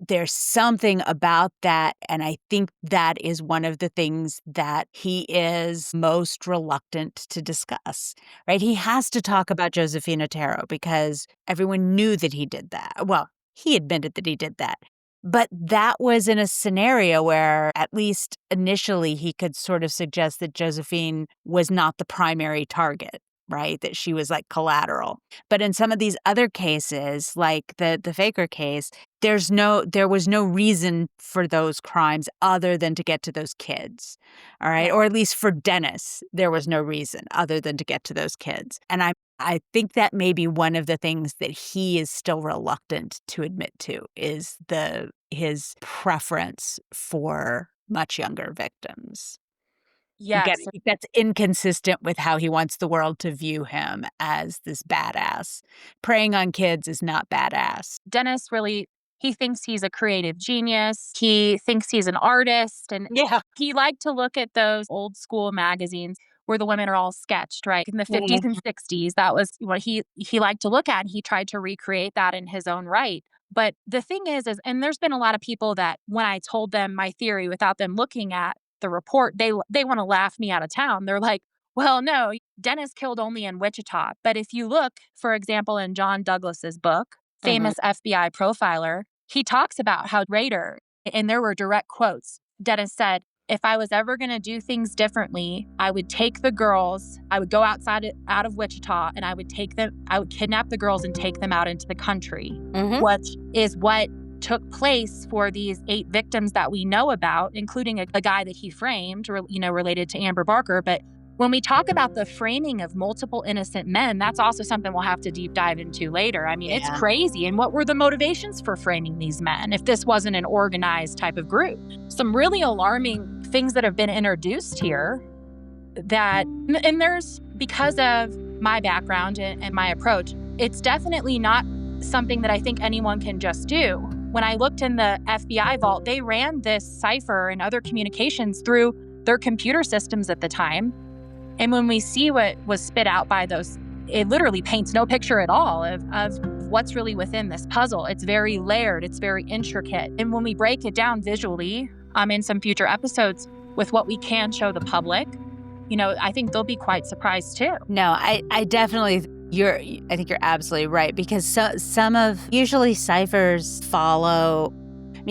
there's something about that, and I think that is one of the things that he is most reluctant to discuss, right? He has to talk about Josephine Otero because everyone knew that he did that. Well, he admitted that he did that. But that was in a scenario where, at least initially, he could sort of suggest that Josephine was not the primary target, right? That she was like collateral. But in some of these other cases, like the Fager case, there was no reason for those crimes other than to get to those kids. All right. Right. Or at least for Dennis, there was no reason other than to get to those kids. And I think that may be one of the things that he is still reluctant to admit to, is his preference for much younger victims. Again, Yes. I think that's inconsistent with how he wants the world to view him as this badass. Preying on kids is not badass. Dennis really, he thinks he's a creative genius. He thinks he's an artist. And Yeah. he liked to look at those old school magazines where the women are all sketched, right? In the 50s and 60s, that was what he liked to look at. And he tried to recreate that in his own right. But the thing is, and there's been a lot of people that when I told them my theory without them looking at the report, they want to laugh me out of town. They're like, well, no, Dennis killed only in Wichita. But if you look, for example, in John Douglas's book, famous FBI profiler, he talks about how Rader, and there were direct quotes, Dennis said, if I was ever going to do things differently, I would take the girls, I would go out of Wichita, and I would kidnap the girls and take them out into the country, which is what took place for these 8 victims that we know about, including a guy that he framed, related to Amber Barker. But when we talk about the framing of multiple innocent men, that's also something we'll have to deep dive into later. I mean, It's crazy. And what were the motivations for framing these men if this wasn't an organized type of group? Some really alarming things that have been introduced here and there's, because of my background and my approach, it's definitely not something that I think anyone can just do. When I looked in the FBI vault, they ran this cipher and other communications through their computer systems at the time. And when we see what was spit out by those it literally paints no picture at all of what's really within this puzzle. It's very layered, it's very intricate. And when we break it down visually, in some future episodes with what we can show the public, I think they'll be quite surprised too. No, I definitely, I think you're absolutely right, because usually ciphers follow,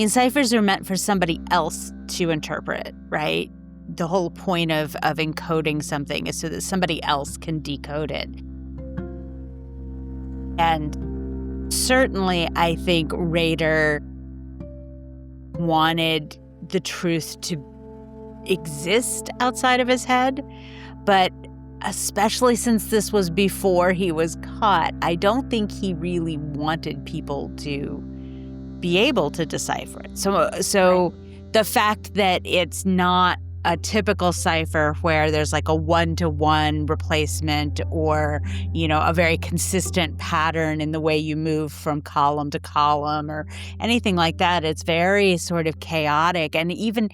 ciphers are meant for somebody else to interpret, right? The whole point of encoding something is so that somebody else can decode it. And certainly, I think Rader wanted the truth to exist outside of his head, but especially since this was before he was caught, I don't think he really wanted people to be able to decipher it. So the fact that it's not a typical cipher where there's like a one-to-one replacement or, a very consistent pattern in the way you move from column to column or anything like that. It's very sort of chaotic. And even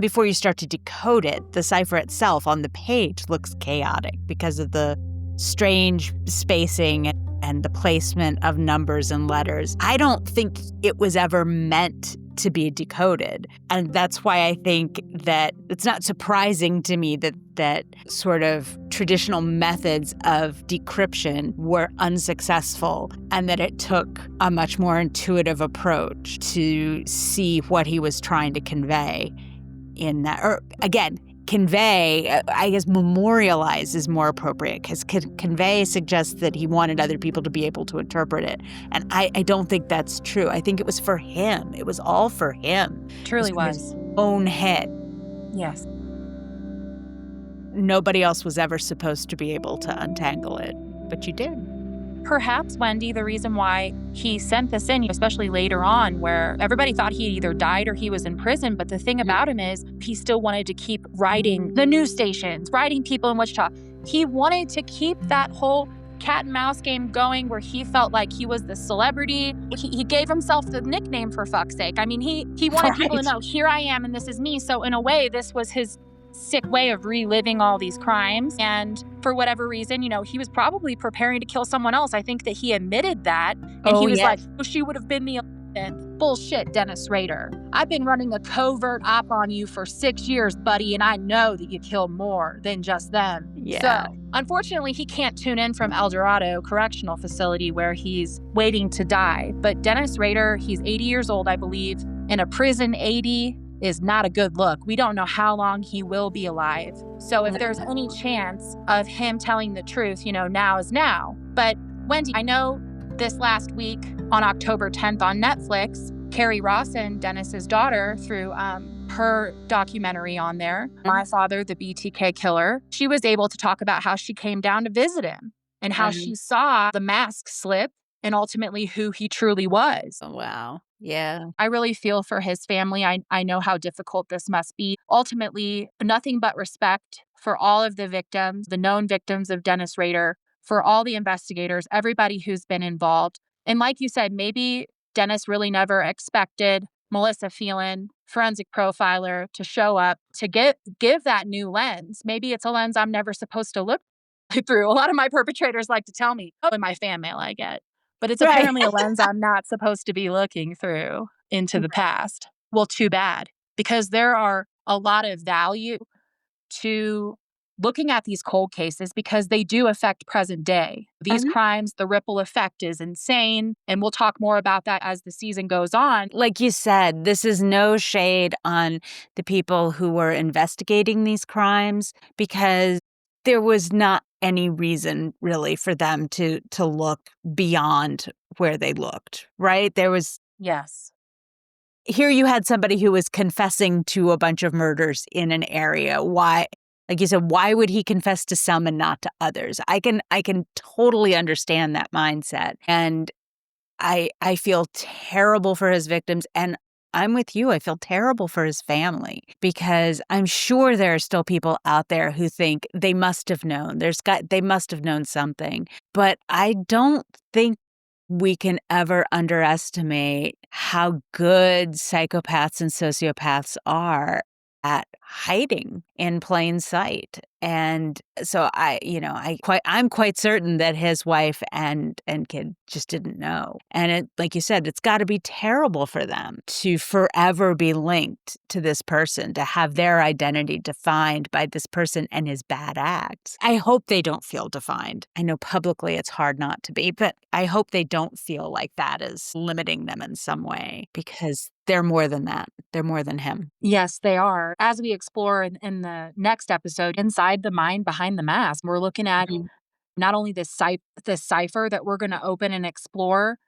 before you start to decode it, the cipher itself on the page looks chaotic because of the strange spacing and the placement of numbers and letters. I don't think it was ever meant to be decoded. And that's why I think that it's not surprising to me that sort of traditional methods of decryption were unsuccessful and that it took a much more intuitive approach to see what he was trying to convey in that. Or again, convey, I guess memorialize is more appropriate because convey suggests that he wanted other people to be able to interpret it. And I don't think that's true. I think it was for him. It was all for him. Truly It was. was. His own head. Yes. Nobody else was ever supposed to be able to untangle it, but you did. Perhaps, Wendy, the reason why he sent this in, especially later on, where everybody thought he either died or he was in prison. But the thing about him is he still wanted to keep writing the news stations, writing people in Wichita. He wanted to keep that whole cat and mouse game going where he felt like he was the celebrity. He gave himself the nickname, for fuck's sake. He wanted people to know, here I am and this is me. So in a way, this was his sick way of reliving all these crimes. And for whatever reason, he was probably preparing to kill someone else. I think that he admitted that. And he was like, oh, she would have been the 11th. Bullshit, Dennis Rader. I've been running a covert op on you for 6 years, buddy, and I know that you killed more than just them. Yeah. So, unfortunately, he can't tune in from El Dorado Correctional Facility where he's waiting to die. But Dennis Rader, he's 80 years old, I believe. In a prison, 80 is not a good look. We don't know how long he will be alive. So if there's any chance of him telling the truth, now is now. But Wendy, I know this last week on October 10th on Netflix, Carrie Rawson, Dennis's daughter, through her documentary on there, My Father, the BTK Killer, she was able to talk about how she came down to visit him and how she saw the mask slip and ultimately who he truly was. Oh, wow. Yeah. I really feel for his family. I know how difficult this must be. Ultimately, nothing but respect for all of the victims, the known victims of Dennis Rader, for all the investigators, everybody who's been involved. And like you said, maybe Dennis really never expected Melissa Phelan, forensic profiler, to show up to give that new lens. Maybe it's a lens I'm never supposed to look through. A lot of my perpetrators like to tell me, in my fan mail I get. But it's apparently a lens I'm not supposed to be looking through into the past. Well, too bad, because there are a lot of value to looking at these cold cases because they do affect present day. These crimes, the ripple effect is insane. And we'll talk more about that as the season goes on. Like you said, this is no shade on the people who were investigating these crimes because there was not any reason really for them to look beyond where they looked, right? There was. Yes. Here you had somebody who was confessing to a bunch of murders in an area. Why, like you said, why would he confess to some and not to others? I can totally understand that mindset. And I feel terrible for his victims. And I'm with you. I feel terrible for his family because I'm sure there are still people out there who think they must have known. They must have known something. But I don't think we can ever underestimate how good psychopaths and sociopaths are at hiding in plain sight. And so I'm quite certain that his wife and kid just didn't know. And it, like you said, it's got to be terrible for them to forever be linked to this person, to have their identity defined by this person and his bad acts. I hope they don't feel defined. I know publicly it's hard not to be, but I hope they don't feel like that is limiting them in some way, because they're more than that. They're more than him. Yes, they are. As we explore in the next episode, Inside the Mind Behind the Mask, we're looking at not only this cipher that we're going to open and explore.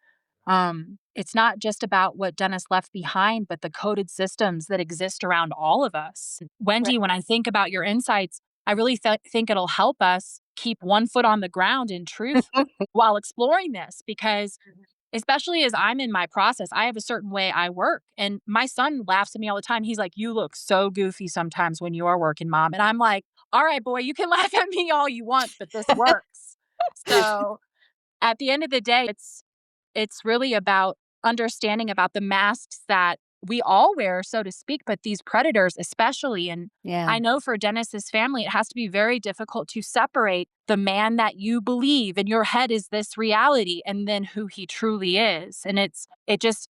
It's not just about what Dennis left behind, but the coded systems that exist around all of us. Wendy, when I think about your insights, I really think it'll help us keep one foot on the ground in truth while exploring this, because especially as I'm in my process, I have a certain way I work. And my son laughs at me all the time. He's like, "You look so goofy sometimes when you are working, Mom." And I'm like, "All right, boy, you can laugh at me all you want, but this works." So at the end of the day, it's really about understanding about the masks that we all wear, so to speak, but these predators especially. And Yeah. I know for Dennis's family, it has to be very difficult to separate the man that you believe in your head is this reality and then who he truly is. And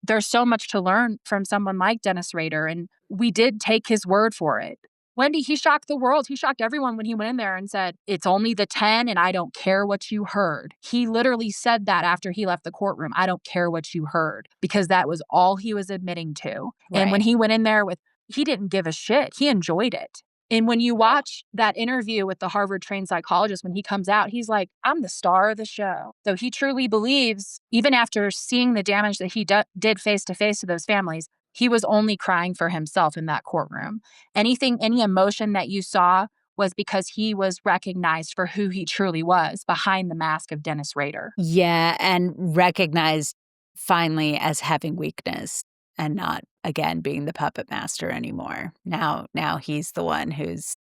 there's so much to learn from someone like Dennis Rader. And we did take his word for it. Wendy, he shocked the world. He shocked everyone when he went in there and said, "It's only the 10 and I don't care what you heard." He literally said that after he left the courtroom. "I don't care what you heard," because that was all he was admitting to. And when Right. he went in there he didn't give a shit. He enjoyed it. And when you watch that interview with the Harvard trained psychologist, when he comes out, he's like, "I'm the star of the show." So he truly believes, even after seeing the damage that he did face to face to those families, he was only crying for himself in that courtroom. Any emotion that you saw was because he was recognized for who he truly was behind the mask of Dennis Rader. Yeah, and recognized finally as having weakness and not, again, being the puppet master anymore. Now he's the one whose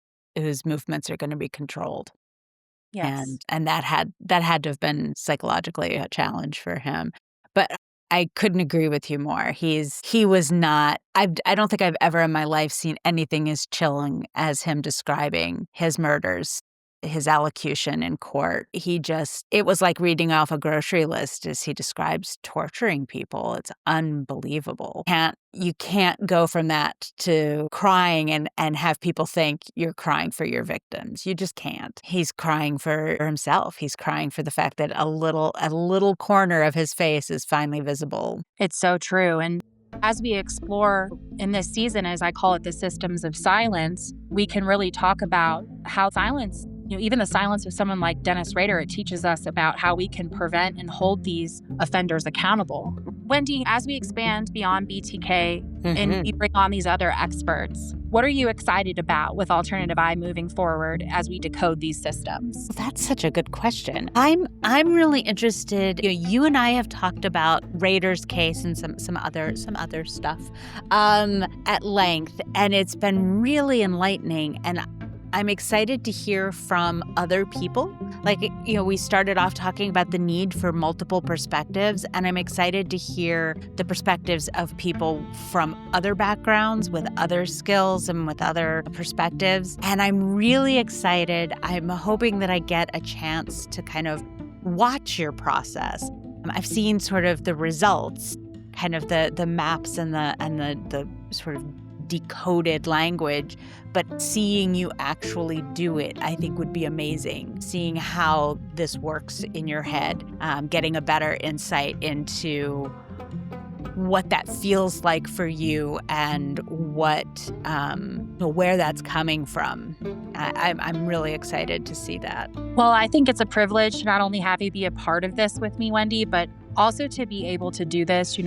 movements are gonna be controlled. Yes. And that had to have been psychologically a challenge for him. But I couldn't agree with you more. He was not. I don't think I've ever in my life seen anything as chilling as him describing his murders, his allocution in court. It was like reading off a grocery list as he describes torturing people. It's unbelievable. You can't go from that to crying and have people think you're crying for your victims. You just can't. He's crying for himself. He's crying for the fact that a little corner of his face is finally visible. It's so true. And as we explore in this season, as I call it, the systems of silence, we can really talk about how silence, even the silence of someone like Dennis Rader, it teaches us about how we can prevent and hold these offenders accountable. Wendy, as we expand beyond BTK and we bring on these other experts, what are you excited about with Alternative Eye moving forward as we decode these systems? That's such a good question. I'm really interested. You and I have talked about Rader's case and some other stuff at length, and it's been really enlightening. And I'm excited to hear from other people. Like, we started off talking about the need for multiple perspectives, and I'm excited to hear the perspectives of people from other backgrounds, with other skills and with other perspectives. And I'm really excited. I'm hoping that I get a chance to kind of watch your process. I've seen sort of the results, kind of the maps and the sort of decoded language, but seeing you actually do it, I think would be amazing. Seeing how this works in your head, getting a better insight into what that feels like for you and where that's coming from. I'm really excited to see that. Well, I think it's a privilege to not only have you be a part of this with me, Wendy, but also to be able to do this.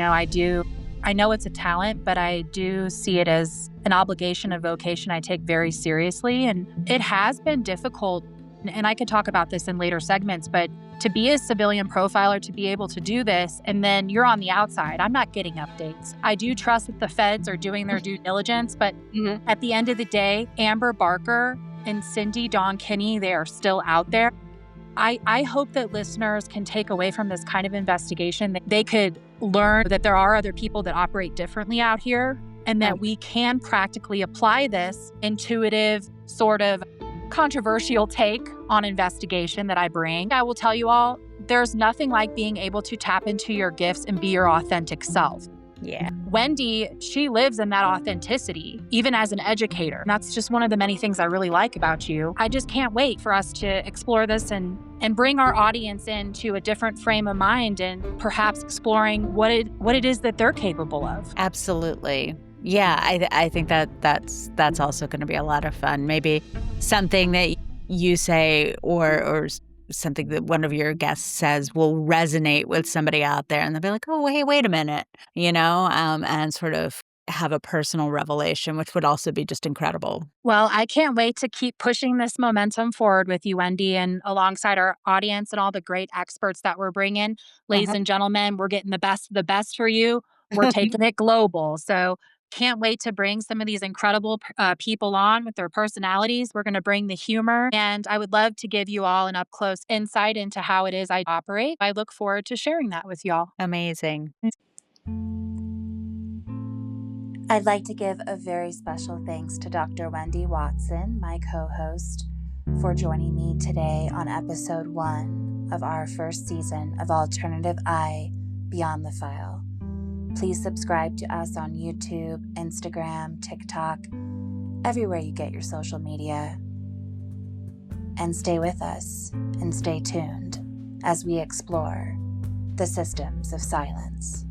I know it's a talent, but I do see it as an obligation, a vocation I take very seriously. And it has been difficult, and I could talk about this in later segments, but to be a civilian profiler, to be able to do this, and then you're on the outside, I'm not getting updates. I do trust that the feds are doing their due diligence, but at the end of the day, Amber Barker and Cindy Dawn Kinney, they are still out there. I hope that listeners can take away from this kind of investigation that they could learn that there are other people that operate differently out here, and that we can practically apply this intuitive sort of controversial take on investigation that I bring. I will tell you all, there's nothing like being able to tap into your gifts and be your authentic self. Yeah. Wendy, she lives in that authenticity, even as an educator. And that's just one of the many things I really like about you. I just can't wait for us to explore this and bring our audience into a different frame of mind and perhaps exploring what it is that they're capable of. Absolutely. Yeah, I think that's also going to be a lot of fun. Maybe something that you say or something that one of your guests says will resonate with somebody out there, and they'll be like, "Oh, hey, wait a minute," and sort of have a personal revelation, which would also be just incredible. Well, I can't wait to keep pushing this momentum forward with you, Wendy, and alongside our audience and all the great experts that we're bringing. Ladies and gentlemen, we're getting the best of the best for you. We're taking it global. So can't wait to bring some of these incredible people on with their personalities. We're going to bring the humor, and I would love to give you all an up close insight into how it is I operate. I look forward to sharing that with y'all. Amazing. I'd like to give a very special thanks to Dr. Wendy Watson, my co-host, for joining me today on episode 1 of our first season of Alternative Eye Beyond the File. Please subscribe to us on YouTube, Instagram, TikTok, everywhere you get your social media. And stay with us and stay tuned as we explore the systems of silence.